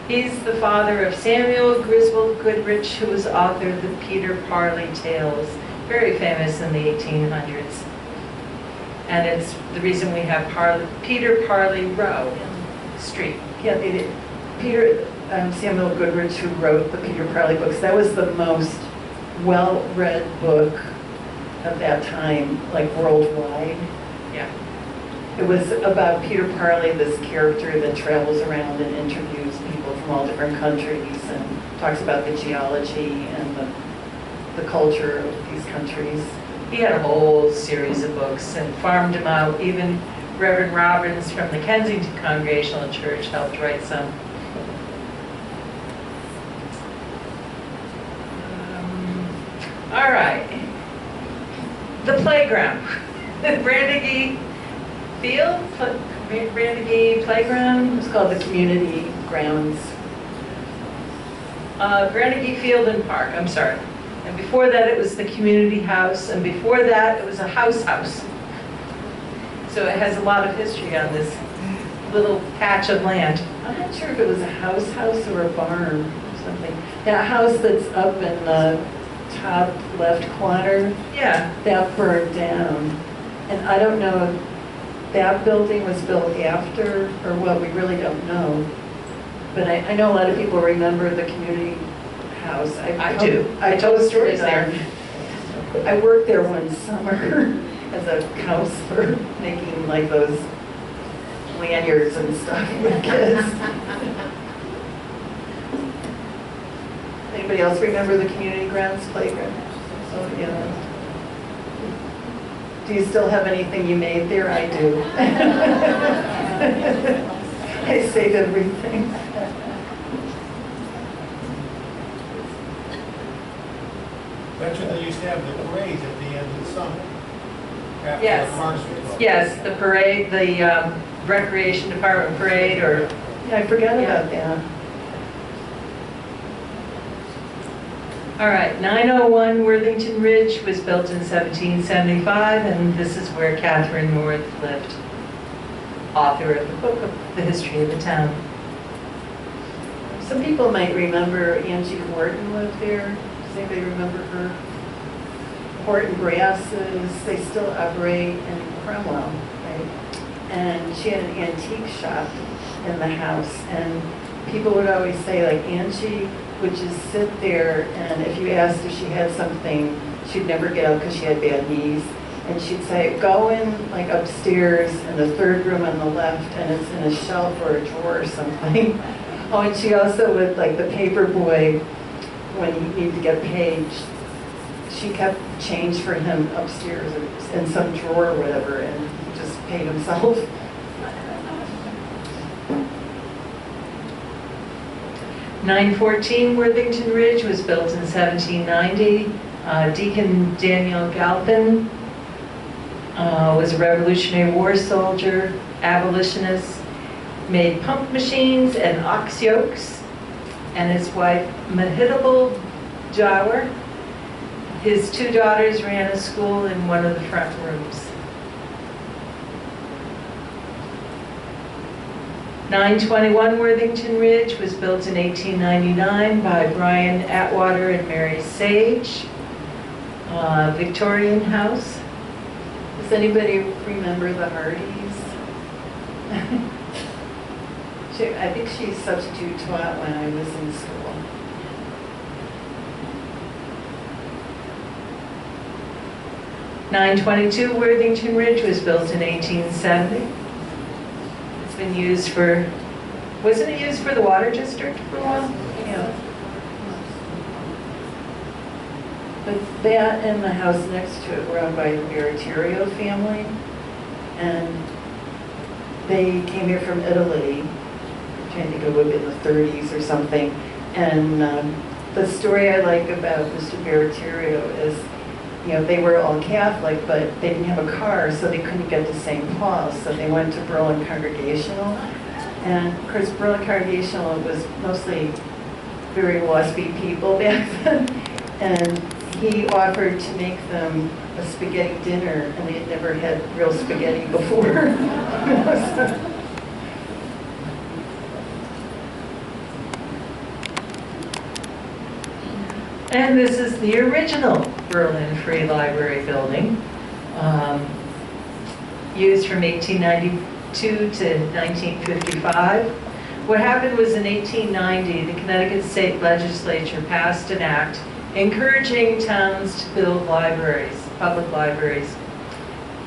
He's the father of Samuel Griswold Goodrich, who was author of the Peter Parley Tales, very famous in the 1800s. And it's the reason we have Peter Parley Row Street. Yeah, they did. Samuel Goodrich, who wrote the Peter Parley books, that was the most well-read book of that time, like worldwide. Yeah. It was about Peter Parley, this character that travels around and interviews people from all different countries and talks about the geology and the culture of these countries. He had a whole series of books and farmed them out. Even Reverend Robbins from the Kensington Congregational Church helped write some. All right. The playground. Brandegee Field Brandegee Playground. It's called the Community Grounds. Brandegee Field and Park, I'm sorry. And before that, it was the community house, and before that, it was a house. So it has a lot of history on this little patch of land. I'm not sure if it was a house or a barn or something. That house that's up in the top left corner, Yeah, that burned down. And I don't know if that building was built after or what, we really don't know. But I know a lot of people remember the community house. I do. I told told stories stories there. I worked there one summer as a counselor, making like those lanyards and stuff with kids. Anybody else remember the community grounds playground? Oh, yeah. Do you still have anything you made there? I do. I save everything. That's when they used to have the parades at the end of the summer. After Yes. the parks were closed. Yes, the parade, the recreation department parade, or, Yeah, I forgot about that. all right, 901 Worthington Ridge was built in 1775, and this is where Catherine North lived, author of the book of the history of the town. Some people might remember Angie Horton lived there. Does anybody remember her? Horton Brasses, they still operate in Cromwell, right? And she had an antique shop in the house, and people would always say, like, Angie would just sit there, and if you asked if she had something, she'd never get up because she had bad knees. And she'd say, go in, like, upstairs in the third room on the left, and it's in a shelf or a drawer or something. Oh, and she also would, like, the paper boy, when he needed to get paid, she kept change for him upstairs or in some drawer or whatever, and he just paid himself. "914 Worthington Ridge was built in 1790. Deacon Daniel Galpin was a Revolutionary War soldier, abolitionist, made pump machines and ox yokes, and his wife Mahitable Jawar. His two daughters ran a school in one of the front rooms. 921 Worthington Ridge was built in 1899 by Brian Atwater and Mary Sage. Victorian house. Does anybody remember the Hardys? I think she substitute taught when I was in school. "922 Worthington Ridge was built in 1870. It's been used for, wasn't it used for the water district for a while? Yeah. But that and the house next to it were owned by the Baratiero family. And they came here from Italy, I'm trying to think it would have been the 30s or something. And the story I like about Mr. Baratiero is, you know, they were all Catholic, but they didn't have a car, so they couldn't get to St. Paul, so they went to Berlin Congregational. And of course, Berlin Congregational was mostly very waspy people back then. And he offered to make them a spaghetti dinner, and they had never had real spaghetti before. And this is the original Berlin Free Library building, used from 1892 to 1955. What happened was in 1890, the Connecticut State Legislature passed an act encouraging towns to build libraries, public libraries.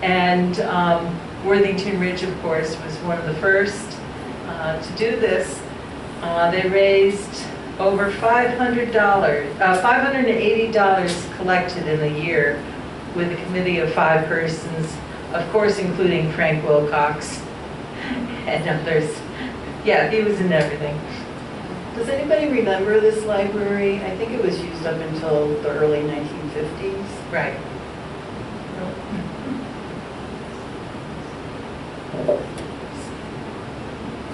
And Worthington Ridge, of course, was one of the first to do this. They raised over $580 collected in a year with a committee of 5 persons, of course, including Frank Wilcox and others. Yeah, he was in everything. Does anybody remember this library? I think it was used up until the early 1950s. Right.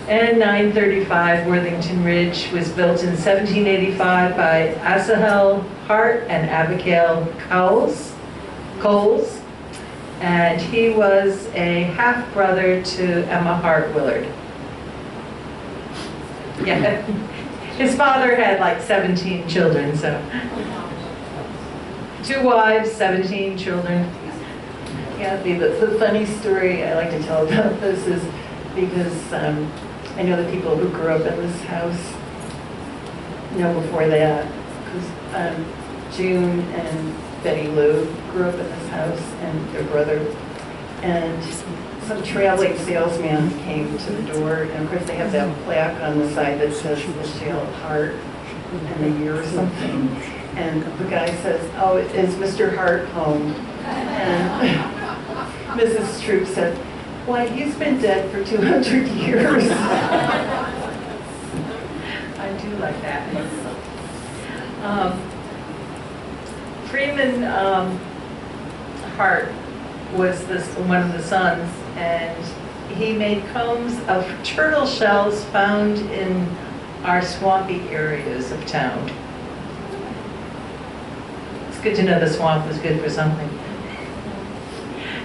And 935 Worthington Ridge was built in 1785 by Asahel Hart and Abigail Coles. And he was a half-brother to Emma Hart Willard. Yeah, his father had like 17 children, so. 2 wives, 17 children. Yeah, the funny story I like to tell about this is because I know the people who grew up in this house know before that. Because June and Betty Lou grew up in this house and their brother. And some traveling salesman came to the door, and of course they have that plaque on the side that says Michelle Hart and the year or something. And the guy says, "Oh, is Mr. Hart home?" And Mrs. Troop said, "Why, he's been dead for 200 years." I do like that. Freeman Hart was one of the sons, and he made combs of turtle shells found in our swampy areas of town. It's good to know the swamp was good for something.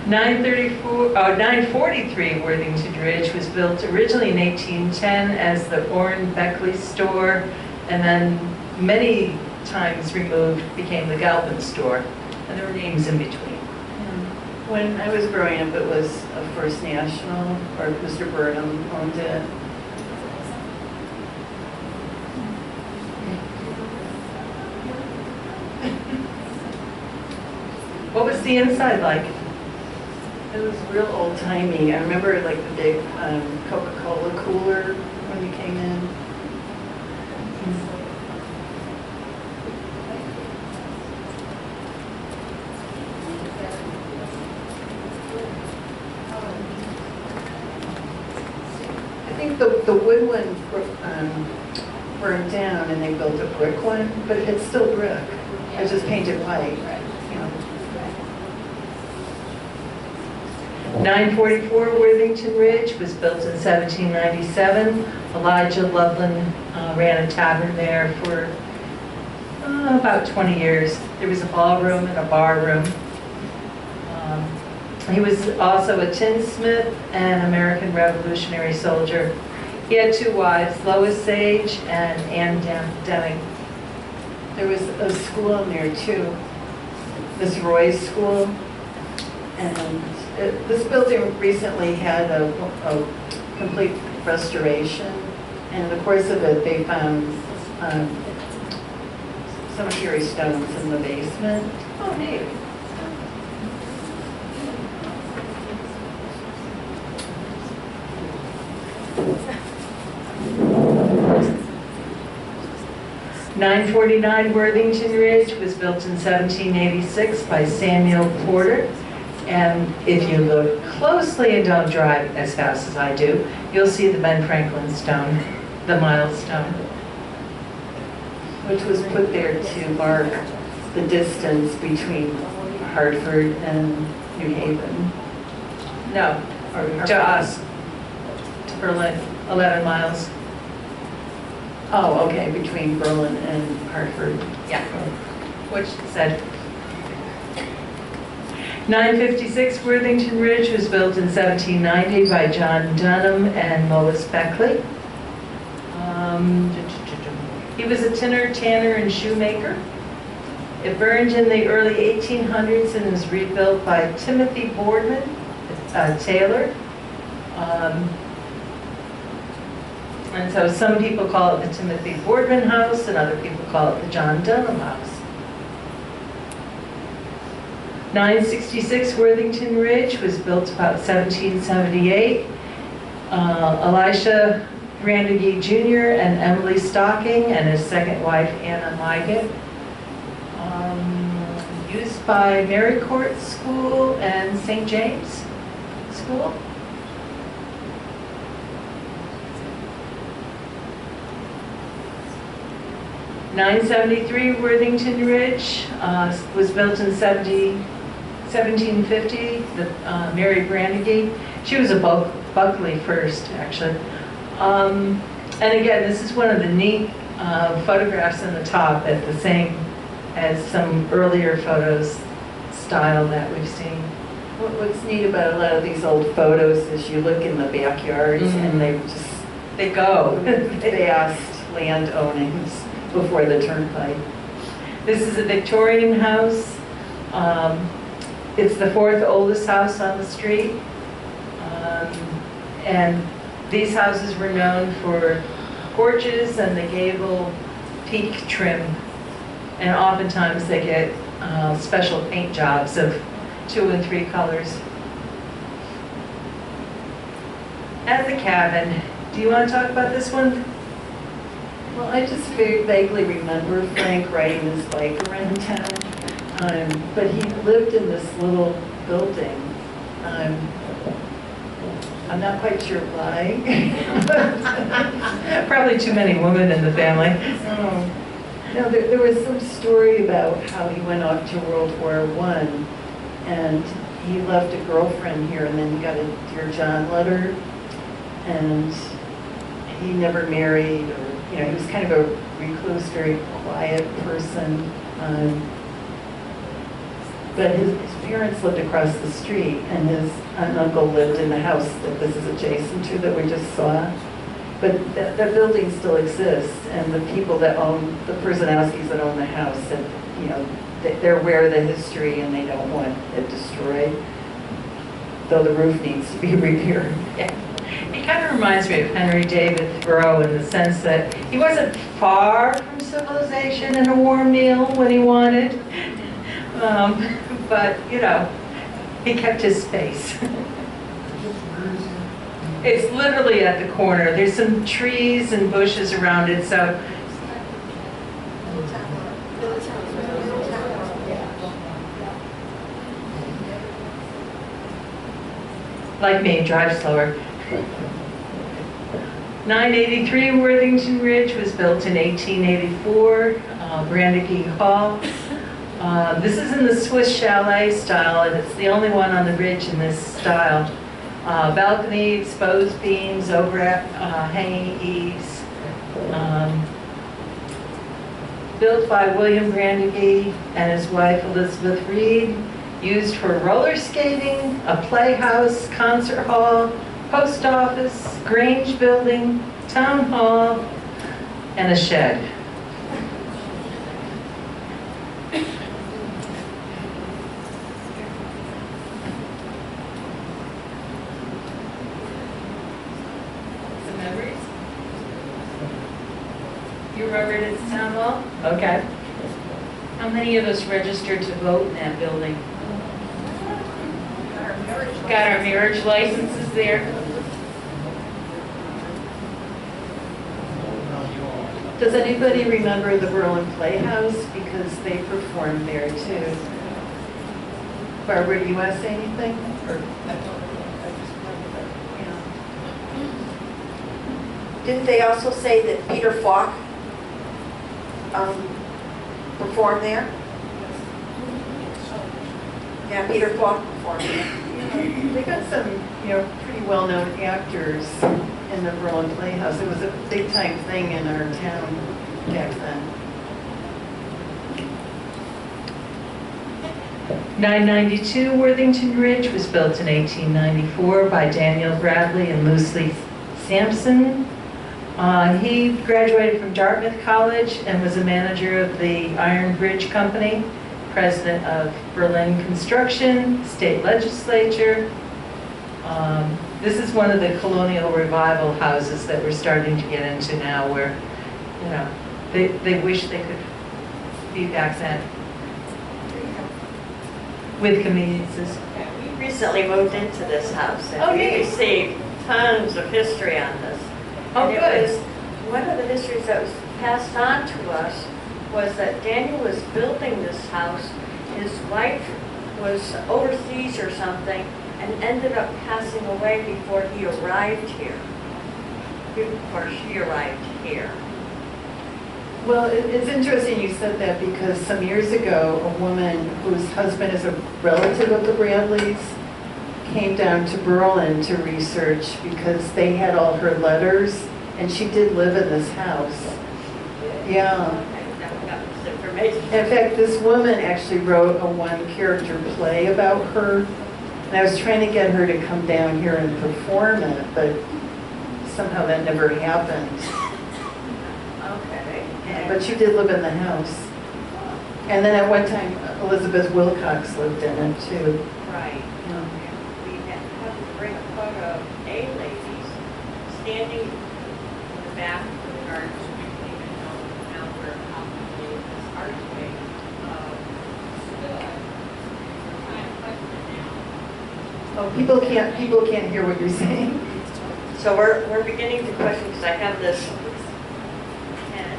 943 Worthington Ridge was built originally in 1810 as the Orrin Beckley store, and then many times removed became the Galvin store, and there were names in between. When I was growing up, it was a First National, or Mr. Burnham owned it. What was the inside like? It was real old timey. I remember like the big Coca-Cola cooler when you came in. 'Think the wood one burned down and they built a brick one, but it's still brick. It's just painted white. You know. 944 Worthington Ridge was built in 1797. Elijah Loveland ran a tavern there for about 20 years. There was a ballroom and a bar room. He was also a tinsmith and American Revolutionary soldier. He had two wives, Lois Sage and Ann Deming. There was a school in there too, Miss Roy's school. And this building recently had a complete restoration. And in the course of it, they found cemetery stones in the basement. Oh, neat. .949 Worthington Ridge was built in 1786 by Samuel Porter. And if you look closely and don't drive as fast as I do, you'll see the Ben Franklin stone, the milestone. Which was put there to mark the distance between Hartford and New Haven. No, Or to us, to Berlin, 11 miles. Oh, okay, between Berlin and Hartford. Yeah, which said. 956 Worthington Ridge was built in 1790 by John Dunham and Lois Beckley. He was a tinner, tanner, and shoemaker. It burned in the early 1800s and was rebuilt by Timothy Boardman, a tailor. And so some people call it the Timothy Boardman House, and other people call it the John Dunham House. 966 Worthington Ridge was built about 1778. Elisha Brandegie Jr. and Emily Stocking and his second wife, Anna Liget. Used by Mary Court School and St. James School. .973 Worthington Ridge was built in 1750. Mary Brandegie, she was a Buckley first, actually. And again, this is one of the neat photographs in the top at the same as some earlier photos style that we've seen. What's neat about a lot of these old photos is you look in the backyards and They go. vast land ownings before the turnpike. This is a Victorian house. It's the fourth oldest house on the street. And these houses were known for porches and the gable peak trim. And oftentimes they get special paint jobs of 2 and 3 colors. And the cabin. Do you want to talk about this one? Well, I just vaguely remember Frank riding his bike around town, but he lived in this little building. I'm not quite sure why. Probably too many women in the family. No, there was some story about how he went off to World War I, and he left a girlfriend here, and then he got a Dear John letter, and he never married, or he was kind of a recluse, very quiet person. But his parents lived across the street, and his aunt and uncle lived in the house that this is adjacent to that we just saw. But that building still exists, and the people that own, the Przanowskis that own the house, said, they're aware of the history and they don't want it destroyed, though the roof needs to be repaired. He kind of reminds me of Henry David Thoreau in the sense that he wasn't far from civilization and a warm meal when he wanted, but he kept his space. It's literally at the corner. There's some trees and bushes around it, so. Like me, drive slower. 983 Worthington Ridge was built in 1884, Brandegee Hall. This is in the Swiss chalet style, and it's the only one on the ridge in this style. Balcony, exposed beams, hanging eaves. Built by William Brandegee and his wife Elizabeth Reed. Used for roller skating, a playhouse, concert hall, post office, Grange building, town hall, and a shed. Some memories? You remembered it's town hall? Okay. How many of us registered to vote in that building? Got our marriage licenses there. Does anybody remember the Berlin Playhouse? Because they performed there too. Barbara, do you want to say anything? Didn't they also say that Peter Falk performed there? Yeah, Peter Falk performed there. They got some, pretty well-known actors in the Berlin Playhouse. It was a big-time thing in our town back then. 992 Worthington Ridge was built in 1894 by Daniel Bradley and Lucy Sampson. He graduated from Dartmouth College and was a manager of the Iron Bridge Company, president of Berlin Construction, state legislature. This is one of the colonial revival houses that we're starting to get into now where, they wish they could be back then with conveniences. We recently moved into this house and we neat. received tons of history on this. Oh, And good. it was, one of the histories that was passed on to us was that Daniel was building this house. His wife was overseas or something and ended up passing away before he arrived here. Before she arrived here. Well, it's interesting you said that because some years ago, a woman whose husband is a relative of the Bradleys came down to Berlin to research because they had all her letters, and she did live in this house. Yeah. Okay, now we got this information. In fact, this woman actually wrote a one-character play about her, and I was trying to get her to come down here and perform it, but somehow that never happened. Okay. But she did live in the house. And then at one time, Elizabeth Wilcox lived in it too. Right. We have to bring a photo of a lady standing in the back of the garden, even though now we're probably this archway stood. We're kind of questioning now. Oh, people can't hear what you're saying. So we're beginning to question, because I have this pen,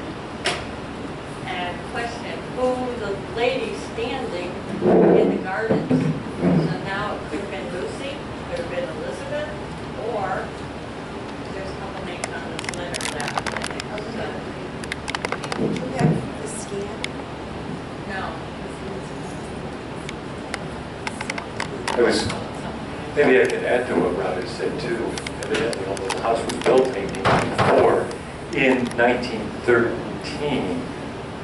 and question who the lady standing in the gardens. So now it could have been Lucy, could have been Elizabeth, or there's a couple names on this letter that I think. Do you have the scan? No. It was, maybe I can add to what Robert said too. Evidently, although the house was built in 1884, in 1913,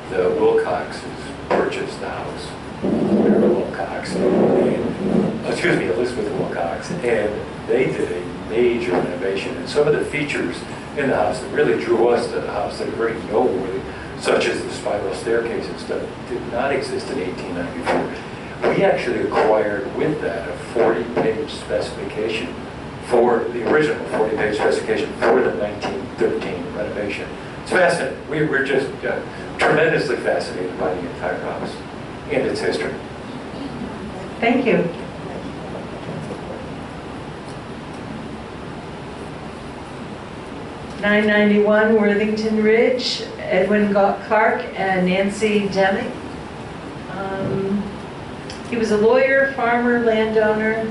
the Wilcoxes purchased the house. Mary Wilcox, Elizabeth Wilcox, and they did a major renovation. And some of the features in the house that really drew us to the house that are very noteworthy, such as the spiral staircase and stuff, did not exist in 1894. We actually acquired with that a 40-page specification for the original 40-page specification for the 1913 renovation. It's fascinating. We're just tremendously fascinated by the entire house and its history. Thank you. (991) Worthington Ridge, Edwin Clark and Nancy Deming. He was a lawyer, farmer, landowner.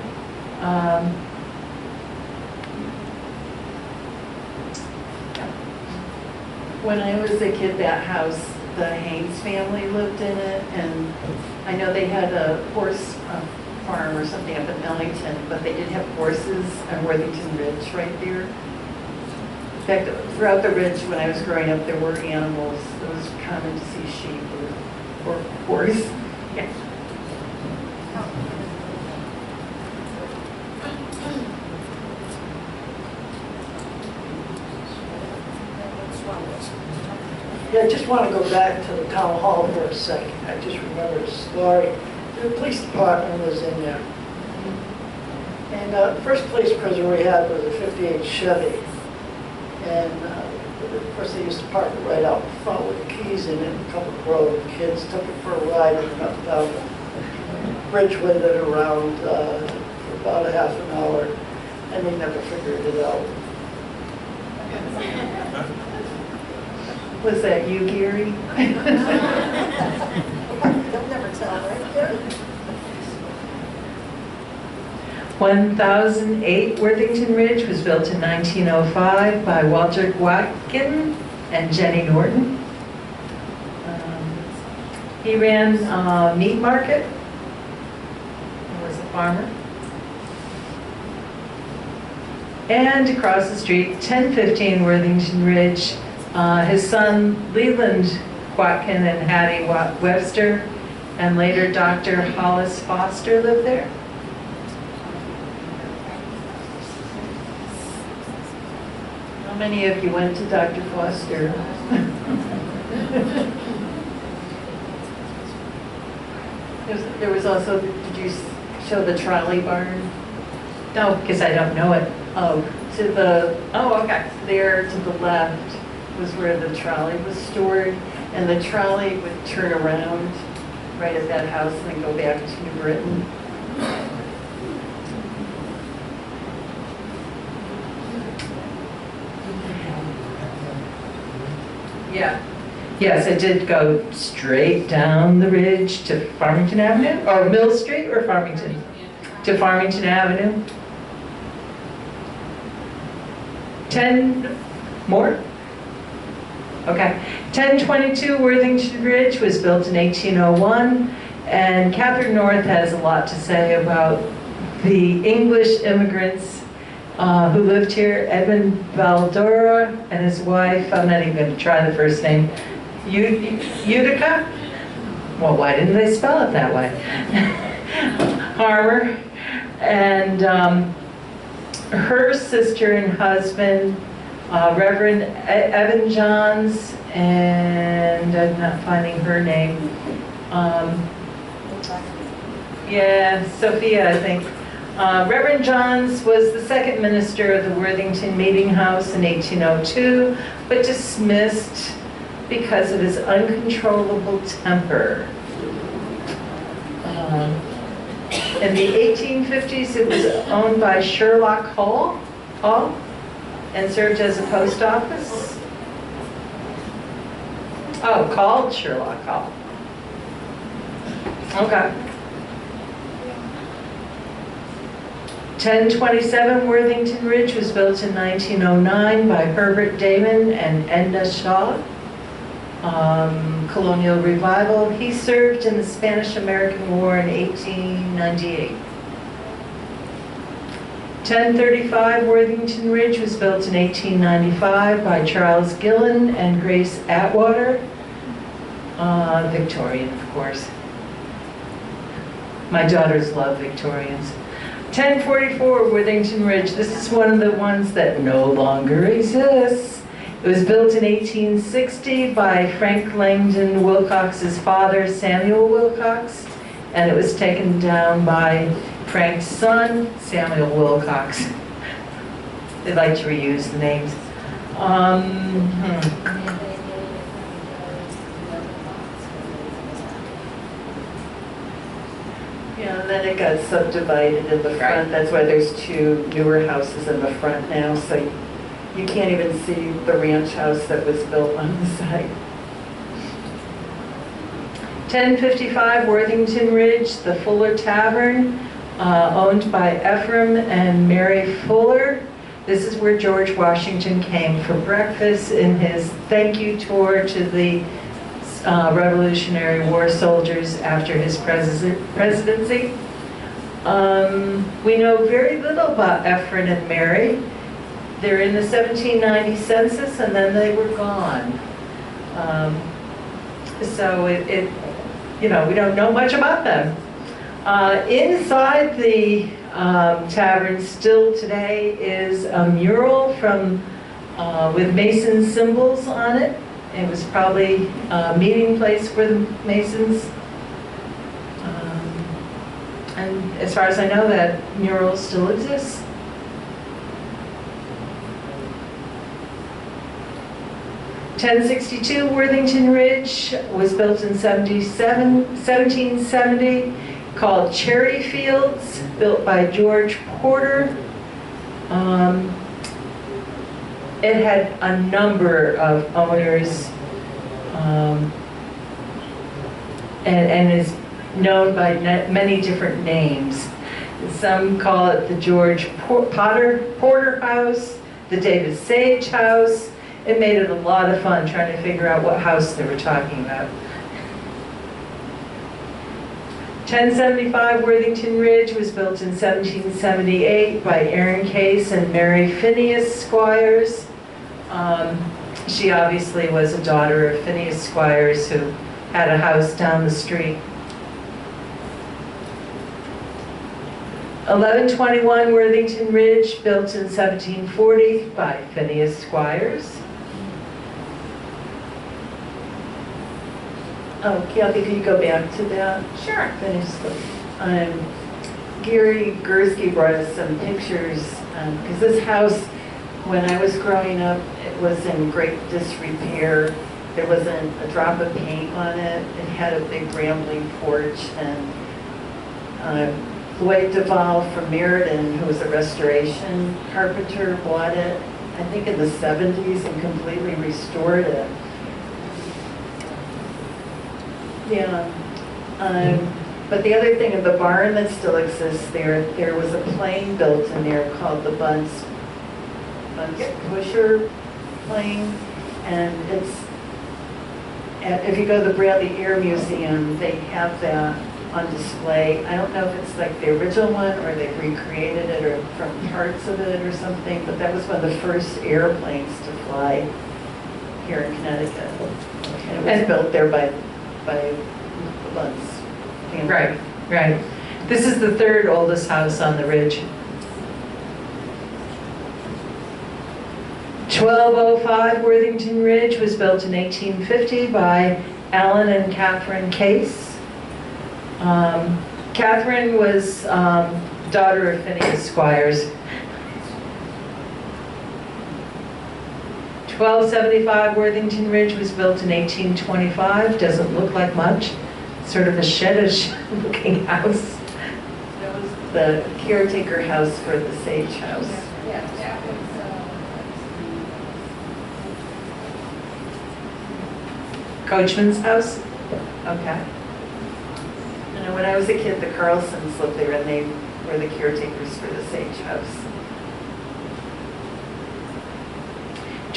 When I was a kid, that house, the Haynes family lived in it, and I know they had a horse farm or something up in Ellington, but they did have horses on Worthington Ridge right there. In fact, throughout the ridge when I was growing up, there were animals. It was common to see sheep or horse. Yes. Yeah, I just want to go back to the town hall for a second. I just remembered a story. The police department was in there. And the first police cruiser we had was a 58 Chevy. And of course, they used to park it right out front with the keys in it. And a couple of grown kids took it for a ride and up down the bridge with it around for about a half an hour. And they never figured it out. Was that you, Gary? They'll never tell, right? 1008 Worthington Ridge was built in 1905 by Walter Watkin and Jenny Norton. He ran a meat market and was a farmer. And across the street, 1015 Worthington Ridge, his son Leland Watkin and Hattie Webster, and later Dr. Hollis Foster lived there. How many of you went to Dr. Foster? There was also, did you show the trolley barn? No, because I don't know it. Oh, okay. There to the left was where the trolley was stored, and the trolley would turn around right at that house and then go back to New Britain. Yeah. Yes, it did go straight down the ridge to Farmington Avenue, or Mill Street or Farmington? To Farmington Avenue. 10 more? Okay. 1022 Worthington Ridge was built in 1801, and Catherine North has a lot to say about the English immigrants who lived here, Edmund Valdora and his wife, I'm not even going to try the first name, Utica? Well, why didn't they spell it that way? Harmer. And her sister and husband, Reverend Evan Johns, and I'm not finding her name. Yeah, Sophia, I think. Reverend Johns was the second minister of the Worthington Meeting House in 1802, but dismissed because of his uncontrollable temper. In the 1850s, it was owned by Sherlock Hall and served as a post office. Oh, called Sherlock Hall. Okay. 1027 Worthington Ridge was built in 1909 by Herbert Damon and Edna Shaw. Colonial Revival. He served in the Spanish-American War in 1898. 1035 Worthington Ridge was built in 1895 by Charles Gillen and Grace Atwater. Victorian, of course. My daughters love Victorians. 1044 Worthington Ridge. This is one of the ones that no longer exists. It was built in 1860 by Frank Langdon Wilcox's father, Samuel Wilcox, and it was taken down by Frank's son, Samuel Wilcox. They like to reuse the names. Yeah, and then it got subdivided in the front. That's why there's two newer houses in the front now, so you can't even see the ranch house that was built on the site. 1055 Worthington Ridge, the Fuller Tavern, owned by Ephraim and Mary Fuller. This is where George Washington came for breakfast in his thank you tour to the Revolutionary War soldiers after his presidency. We know very little about Ephraim and Mary. They're in the 1790 census and then they were gone. So we don't know much about them. Inside the tavern still today is a mural with Mason symbols on it. It was probably a meeting place for the Masons. And as far as I know, that mural still exists. .1062 Worthington Ridge was built in 1770, called Cherry Fields, built by George Porter. It had a number of owners and is known by many different names. Some call it the George Porter House, the David Sage House. It made it a lot of fun trying to figure out what house they were talking about. 1075 Worthington Ridge was built in 1778 by Aaron Case and Mary Phineas Squires. She obviously was a daughter of Phineas Squires, who had a house down the street. 1121 Worthington Ridge, built in 1740 by Phineas Squires. Oh, Kathy, could you go back to that? Sure. Finish the, Gary Gursky brought us some pictures, because this house, when I was growing up, it was in great disrepair. There wasn't a drop of paint on it. It had a big rambling porch, and Dwight Duvall from Meriden, who was a restoration carpenter, bought it, I think in the 70s, and completely restored it. Yeah. But the other thing in the barn that still exists there was a plane built in there called the Bunce Pusher plane, and it's, if you go to the Bradley Air Museum, they have that on display. I don't know if it's like the original one or they've recreated it or from parts of it or something, but that was one of the first airplanes to fly here in Connecticut. And it was built there by Luntz family. Right, right. This is the third oldest house on the ridge. 1205 Worthington Ridge was built in 1850 by Alan and Catherine Case. Catherine was daughter of Phineas Squires. 1275 Worthington Ridge was built in 1825. Doesn't look like much. Sort of a shedish looking house. That was the caretaker house for the Sage House. Yeah, that was, Coachman's house? Okay. And when I was a kid, the Carlsons lived there and they were the caretakers for the Sage House.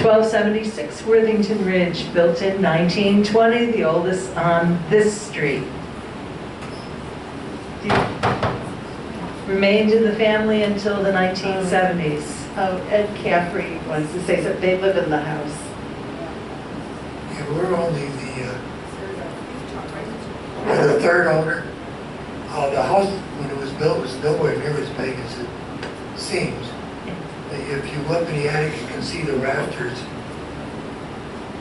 1276 Worthington Ridge, built in 1920, the oldest on this street. Remained in the family until the 1970s. Ed Caffrey wants to say that they live in the house. Yeah, we're only the third owner. The house, when it was built, was nowhere near as big as it seems. If you look in the attic, you can see the rafters.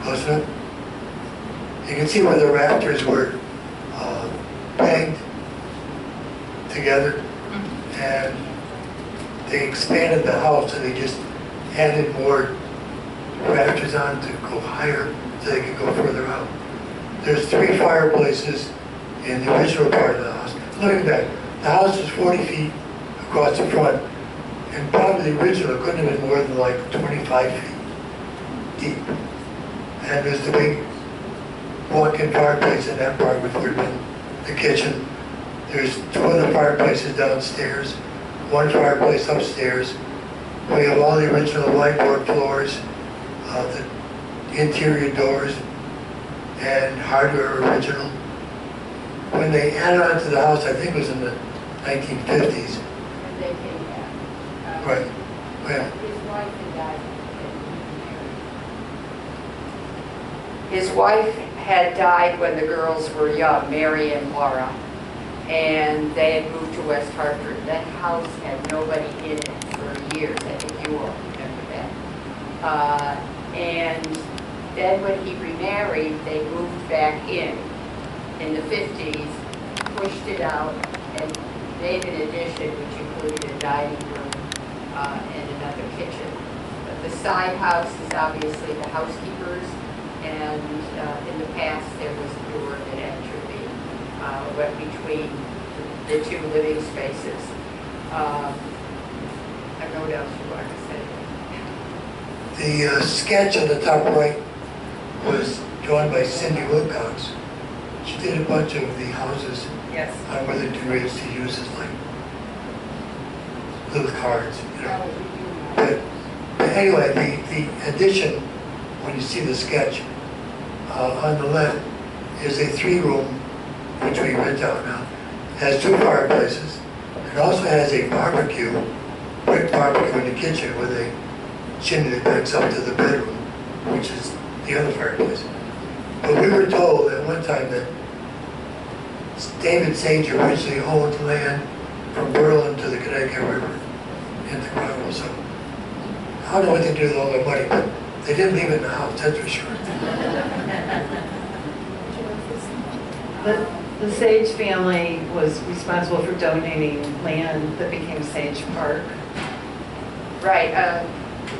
Close enough? You can see where the rafters were banged together, and they expanded the house, and they just added more rafters on to go higher so they could go further out. There's 3 fireplaces in the original part of the house. Looking back, the house is 40 feet across the front, and probably the original couldn't have been more than like 25 feet deep. And there's the big walk-in fireplace in that part, which would have been the kitchen. There's 2 other fireplaces downstairs, 1 fireplace upstairs. We have all the original whiteboard floors, the interior doors, and hardware original. When they added on to the house, I think it was in the 1950s. when they came back. Right. Yeah. His wife had died. His wife had died when the girls were young, Mary and Laura, and they had moved to West Hartford. That house had nobody in it for years. I think you all remember that. And then when he remarried, they moved back in the 50s, pushed it out, and made an addition which included a dining room and another kitchen. But the side house is obviously the housekeeper's, and in the past there was a door that entered went between the 2 living spaces. I don't know what else you want to say. The sketch on the top right was drawn by Cindy Wilcox. She did a bunch of the houses on Worthington Ridge to use as like little cards, you know. But anyway, the addition, when you see the sketch, on the left is a 3-room, which we rent out now. It has 2 fireplaces. It also has a barbecue, brick barbecue in the kitchen with a chimney that backs up to the bedroom, which is the other fireplace. But we were told at one time that David Sage originally owned land from Berlin to the Connecticut River into Cromwell. So I don't know what they do with all their money, but they didn't leave it in the house, that's for sure. The Sage family was responsible for donating land that became Sage Park. Right.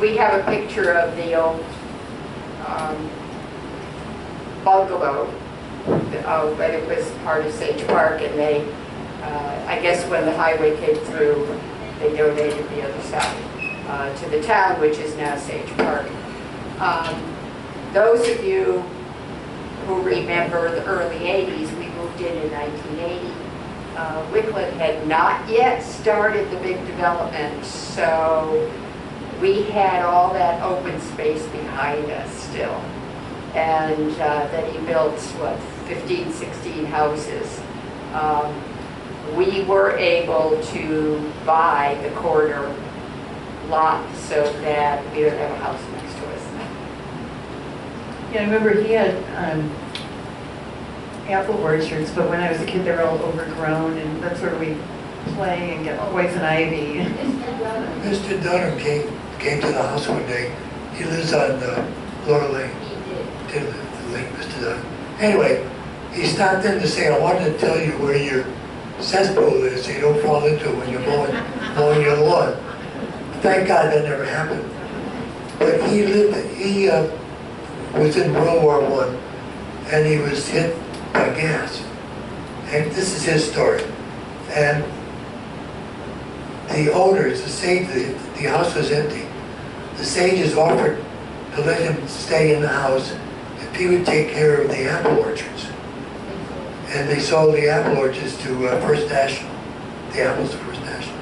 We have a picture of the old bungalow, but it was part of Sage Park, and they, I guess when the highway came through, they donated the other side to the town, which is now Sage Park. Those of you who remember the early 80s, we moved in 1980. Wickliffe had not yet started the big development, so we had all that open space behind us still. And then he built, 15, 16 houses. We were able to buy the corner lot so that we don't have a house next to us. Yeah, I remember he had apple orchards, but when I was a kid, they were all overgrown, and that's where we play and get poison ivy. Mr. Dunham came to the house one day. He lives on Laura Lane. He did. Did live the lake, Mr. Dunham. Anyway, he stopped in to say, I wanted to tell you where your cesspool is so you don't fall into it when you're mowing your lawn. Thank God that never happened. But he was in World War I, and he was hit by gas. And this is his story. And the owners, the sage, the house was empty. The sages offered to let him stay in the house if he would take care of the apple orchards. And they sold the apple orchards to First National, the apples to First National.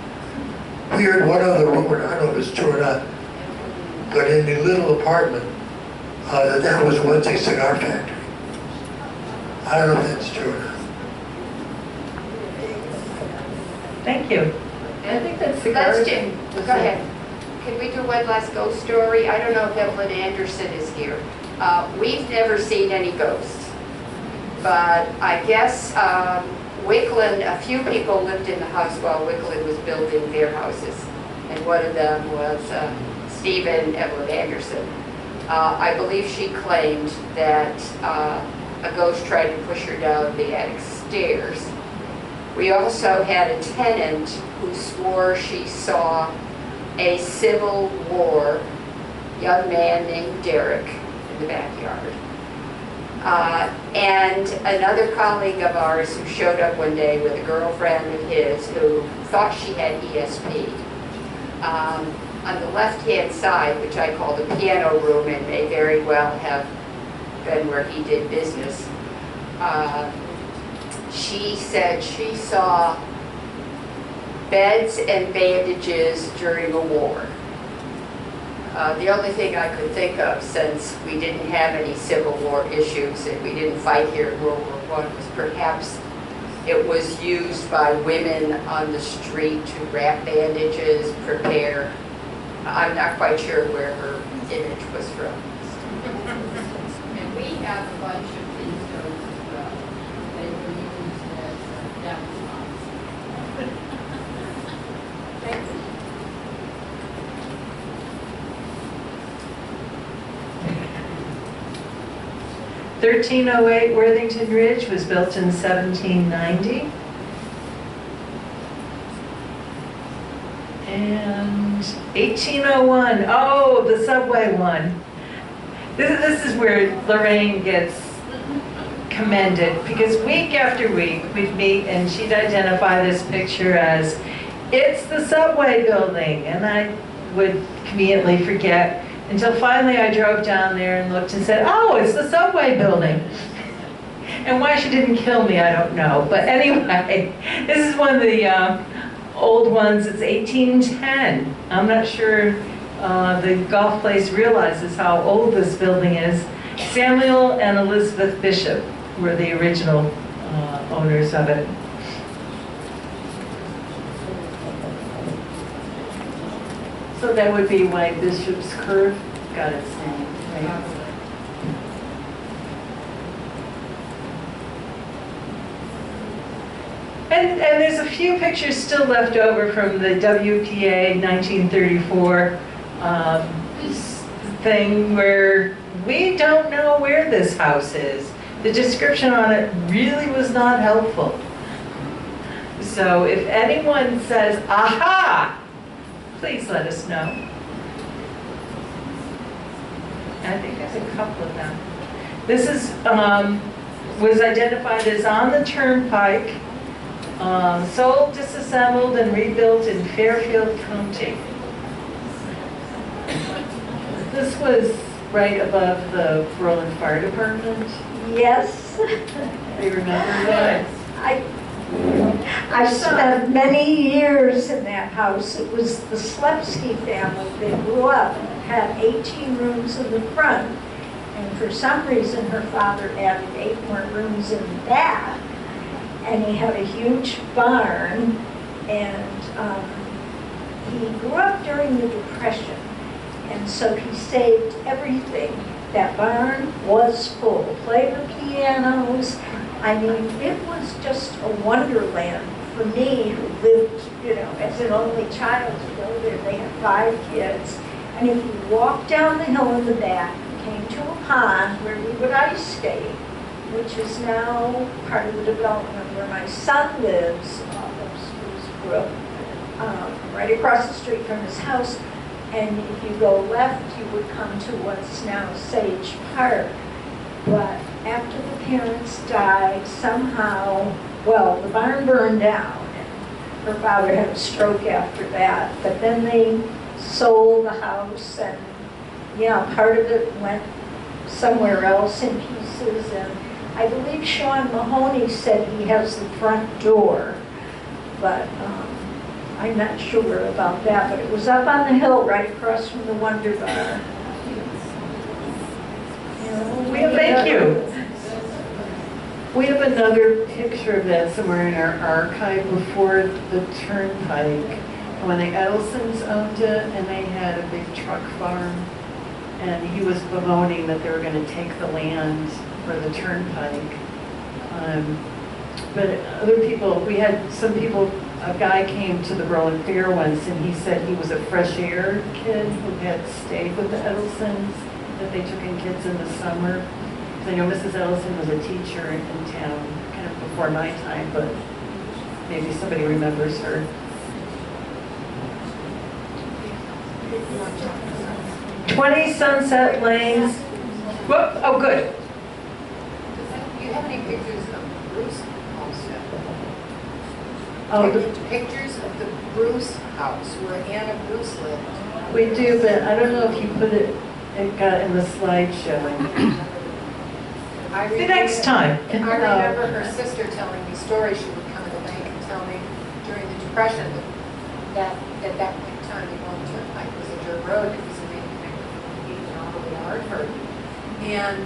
We heard one other rumor, I don't know if it's true or not, but in the little apartment, that was once a cigar factory. I don't know if that's true or not. Thank you. I think that's the Let's garden. go ahead. Can we do one last ghost story? I don't know if Evelyn Anderson is here. We've never seen any ghosts, but I guess Wicklund, a few people lived in the house while Wicklund was building their houses, and one of them was Stephen Evelyn Anderson. I believe she claimed that a ghost tried to push her down the attic stairs. We also had a tenant who swore she saw a Civil War young man named Derek in the backyard. And another colleague of ours who showed up one day with a girlfriend of his who thought she had ESP. On the left-hand side, which I call the piano room and may very well have been where he did business, she said she saw beds and bandages during a war. The only thing I could think of, since we didn't have any Civil War issues and we didn't fight here in World War I, was perhaps it was used by women on the street to wrap bandages, prepare. I'm not quite sure where her image was from. And we have a bunch of these stones as well. They were used as down spots. Thank you. 1308 Worthington Ridge was built in 1790. And 1801, oh, the subway one. This is where Lorraine gets commended, because week after week we'd meet and she'd identify this picture as, it's the subway building, and I would conveniently forget until finally I drove down there and looked and said, oh, it's the subway building. And why she didn't kill me, I don't know. But anyway, this is one of the old ones. It's 1810. I'm not sure the golf place realizes how old this building is. Samuel and Elizabeth Bishop were the original owners of it. So that would be why Bishop's Curve got its name, right? And there's a few pictures still left over from the WPA 1934 thing where we don't know where this house is. The description on it really was not helpful. So if anyone says, aha, please let us know. I think there's a couple of them. This is was identified as on the turnpike, sold, disassembled, and rebuilt in Fairfield County. This was right above the Berlin Fire Department. Yes. Do you remember that? I spent many years in that house. It was the Slepsky family. They grew up and had 18 rooms in the front. And for some reason, her father added 8 more rooms in the back. and he had a huge barn, and he grew up during the Depression, and so he saved everything. That barn was full. Play the pianos. I mean, it was just a wonderland for me who lived, as an only child to go there. They had 5 kids. And if you walked down the hill in the back, you came to a pond where we would ice skate, which is now part of the development where my son lives, off of Spruce Brook, right across the street from his house. And if you go left, you would come to what's now Sage Park. But after the parents died, somehow, well, the barn burned down, and her father had a stroke after that. But then they sold the house, and part of it went somewhere else in pieces. And I believe Sean Mahoney said he has the front door, but I'm not sure about that. But it was up on the hill right across from the Wonder Bar. Thank you. We have another picture of that somewhere in our archive before the Turnpike, when the Edelsons owned it, and they had a big truck farm, and he was bemoaning that they were going to take the land for the Turnpike. But other people, we had some people, a guy came to the Berlin Fair once, and he said he was a fresh air kid who had stayed with the Edelsons, that they took in kids in the summer. I know Mrs. Ellison was a teacher in town, kind of before my time, but maybe somebody remembers her. "20 Sunset Lanes." Whoop, oh, good. Do you have any pictures of the Bruce homestead? Oh, Pictures of the Bruce house where Anna Bruce lived. we do, but I don't know if you put it got in the slideshow. The next time. I remember her sister telling me stories. She would come to the bank and tell me during the Depression that at that point in time, the Golden Turnpike was a dirt road. It was a main connector from Eaton all the way to Hartford. And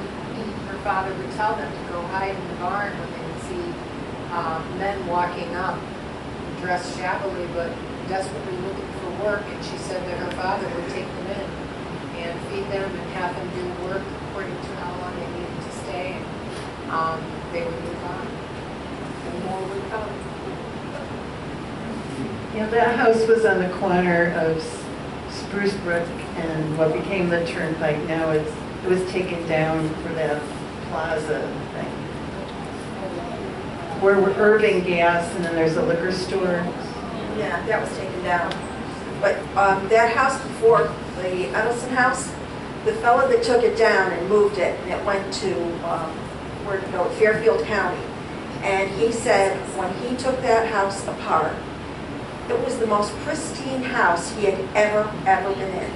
her father would tell them to go hide in the barn when they would see men walking up, dressed shabbily but desperately looking for work. And she said that her father would take them in and feed them and have them do work according to how long they needed to stay. And they would move on. And more would come. That house was on the corner of Spruce Brook and what became the Turnpike. Now it was taken down for that plaza thing. Where we're Irving Gas, and then there's a liquor store. Yeah, that was taken down. But that house before the Edelson house, the fellow that took it down and moved it, and it went to, where to go, Fairfield County. And he said when he took that house apart, it was the most pristine house he had ever been in.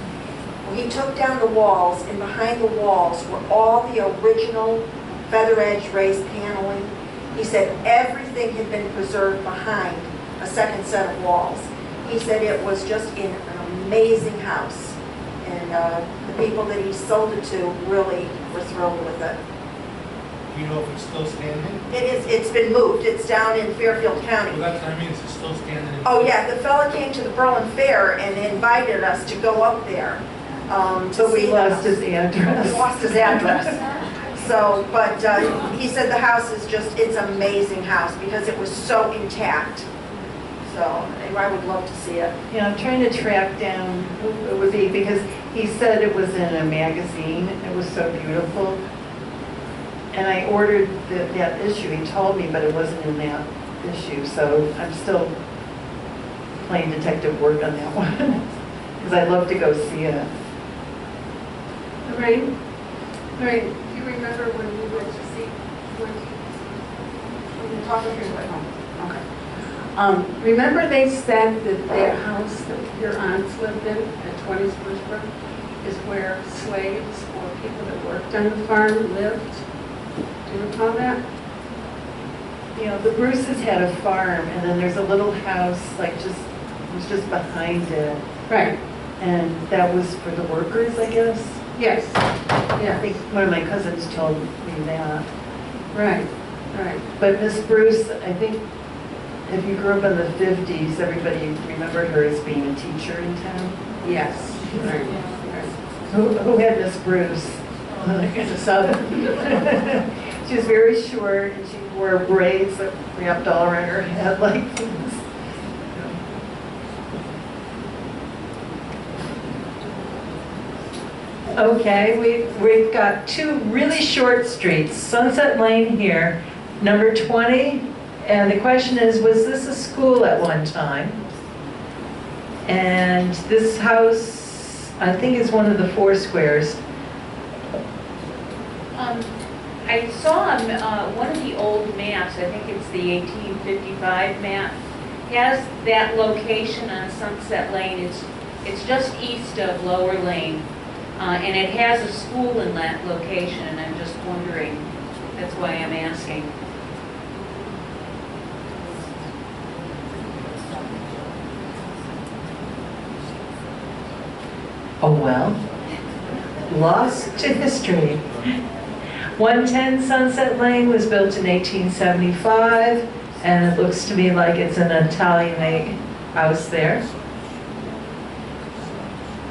When he took down the walls, and behind the walls were all the original feather edge raised paneling. He said everything had been preserved behind a second set of walls. He said it was just an amazing house. And the people that he sold it to really were thrilled with it. Do you know if it's still standing? It is, it's been moved. It's down in Fairfield County. Well, that's what I mean, it's still standing. Oh yeah, the fella came to the Berlin Fair and invited us to go up there. So we lost his address. We lost his address. So, but he said the house is just, it's an amazing house because it was so intact. So I would love to see it. Yeah, I'm trying to track down who it would be because he said it was in a magazine. It was so beautiful. And I ordered that issue. He told me, but it wasn't in that issue. So I'm still playing detective work on that one because I'd love to go see it. Lorraine? Lorraine, do you remember when we went to see remember they said that their house that your aunts lived in at 20 Spruce Brook is where slaves or people that worked on the farm lived? Do you recall that? The Bruces had a farm, and then there's a little house, it was just behind it. Right. And that was for the workers, I guess? Yes. Yeah, I think one of my cousins told me that. Right. Right. But Miss Bruce, I think if you grew up in the 50s, everybody remembered her as being a teacher in town. Yes. Right. Who had Miss Bruce? In the Southern. She was very short and she wore braids that wrapped all around her head like this. Okay, we've got two really short streets. Sunset Lane here, number 20. And the question is, was this a school at one time? And this house, I think, is one of the four squares. I saw on one of the old maps, I think it's the 1855 map, has that location on Sunset Lane. It's just east of Lower Lane. And it has a school in that location, and I'm just wondering, that's why I'm asking. Oh, well, lost to history. 110 Sunset Lane was built in 1875, and it looks to me like it's an Italianate house there.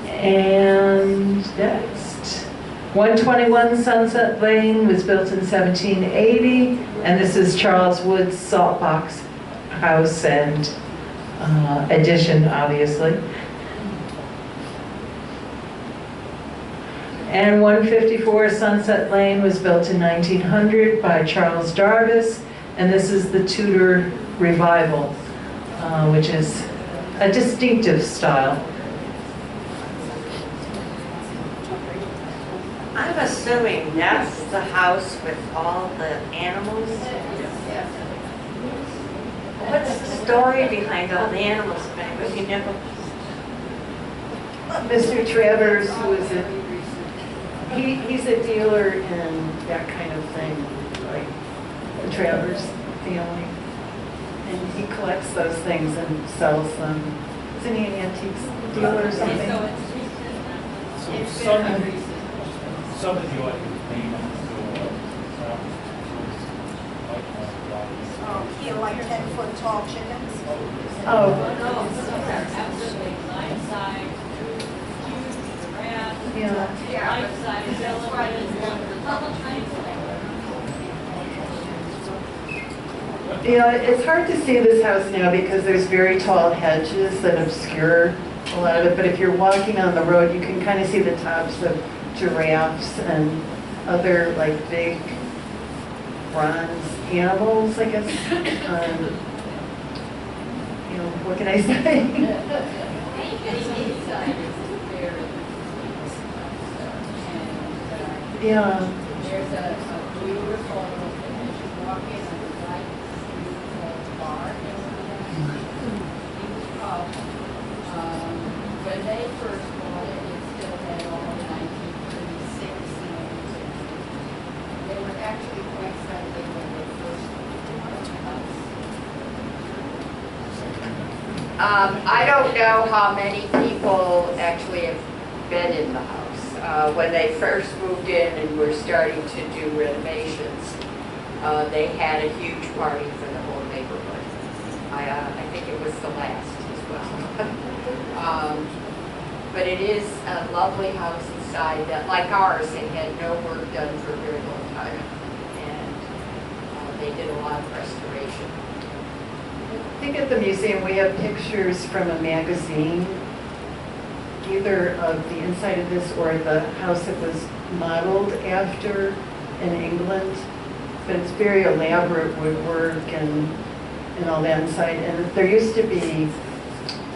And next, 121 Sunset Lane was built in 1780, and this is Charles Wood's salt box house and addition, obviously. And 154 Sunset Lane was built in 1900 by Charles Jarvis, and this is the Tudor Revival, which is a distinctive style. I'm assuming that's the house with all the animals. What's the story behind all the animals, maybe, you know? Mr. Travers, who is he's a dealer in that kind of thing, like the Travers family. And he collects those things and sells them. Isn't he an antiques dealer or something? Some of the audience may not know. You know, like 10-foot tall chickens. Oh. Absolutely. Life size, huge giraffe. Yeah. Life size elephant. Yeah, it's hard to see this house now because there's very tall hedges that obscure a lot of it, but if you're walking on the road, you can kind of see the tops of giraffes and other like big bronze animals, I guess. You know, what can I say? Yeah. There's a beautiful, as you walk in on the right, beautiful bar. When they first bought it, it still had all the 1936 names. They were actually quite friendly when they first bought the house. I don't know how many people actually have been in the house. When they first moved in and were starting to do renovations, they had a huge party for the whole neighborhood. I think it was the last as well. But it is a lovely house inside that, like ours, it had no work done for a very long time. And they did a lot of restoration. I think at the museum we have pictures from a magazine, either of the inside of this or the house that was modeled after in England. But it's very elaborate woodwork and all that inside. And there used to be,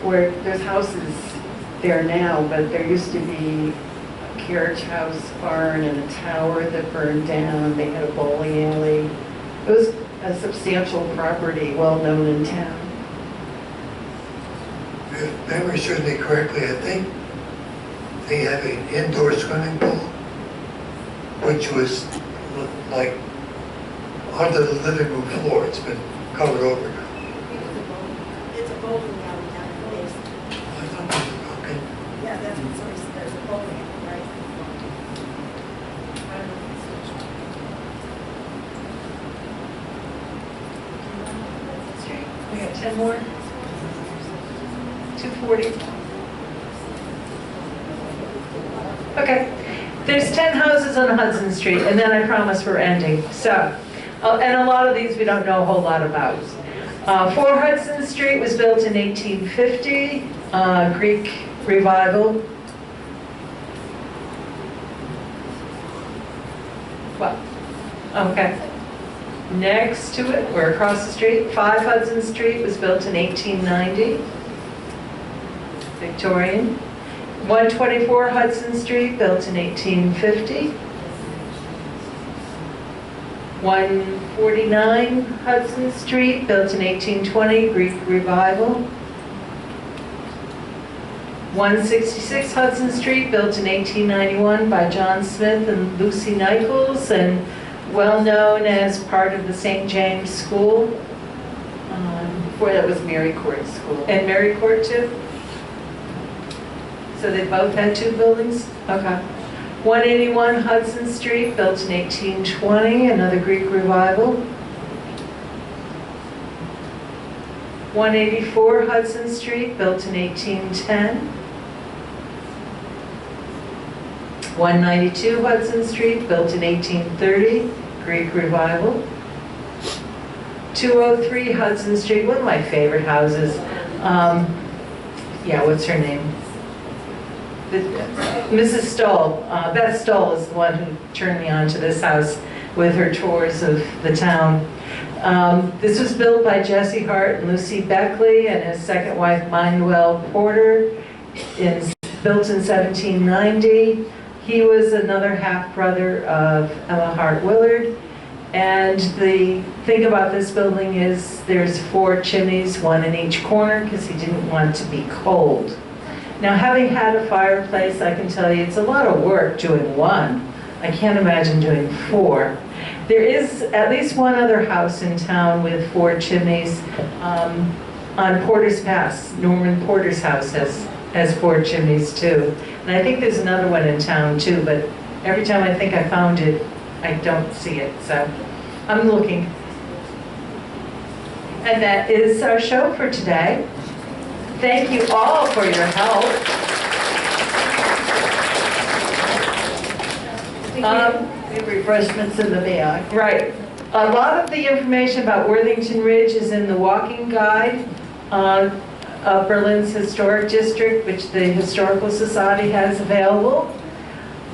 where there's houses there now, but there used to be a carriage house, barn, and a tower that burned down. They had a bowling alley. It was a substantial property, well known in town. If memory serves me correctly, I think they have an indoor swimming pool, which was like under the living room floor. It's been covered over now. It's a bowling alley down in the basement. I thought it was okay. Yeah, that's what somebody said, there's a bowling alley, right? 10 more? 240? Okay. There's 10 houses on Hudson Street, and then I promise we're ending. So, and a lot of these we don't know a whole lot about. 4 Hudson Street was built in 1850, Greek Revival. What? Okay. Next to it, we're across the street, 5 Hudson Street was built in 1890, Victorian. 124 Hudson Street, built in 1850. 149 Hudson Street, built in 1820, Greek Revival. 166 Hudson Street, built in 1891 by John Smith and Lucy Nichols, and well known as part of the St. James School. Before that was Mary Court School. And Mary Court too? So they both had 2 buildings? Okay. 181 Hudson Street, built in 1820, another Greek Revival. 184 Hudson Street, built in 1810. 192 Hudson Street, built in 1830, Greek Revival. 203 Hudson Street, one of my favorite houses. Yeah, what's her name? Mrs. Stoll, Beth Stoll is the one who turned me on to this house with her tours of the town. This was built by Jesse Hart and Lucy Beckley and his second wife, Manuel Porter, built in 1790. He was another half-brother of Emma Hart Willard. And the thing about this building is there's 4 chimneys, 1 in each corner, because he didn't want it to be cold. Now, having had a fireplace, I can tell you it's a lot of work doing 1. I can't imagine doing 4. There is at least one other house in town with 4 chimneys on Porter's Pass. Norman Porter's house has 4 chimneys too. And I think there's another one in town too, but every time I think I found it, I don't see it, so I'm looking. And that is our show for today. Thank you all for your help. We have refreshments in the back. Right. A lot of the information about Worthington Ridge is in the walking guide of Berlin's Historic District, which the Historical Society has available.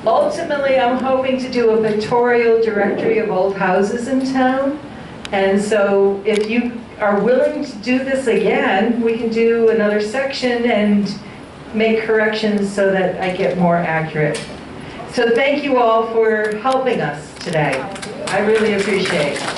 Ultimately, I'm hoping to do a pictorial directory of old houses in town. And so if you are willing to do this again, we can do another section and make corrections so that I get more accurate. So thank you all for helping us today. I really appreciate it.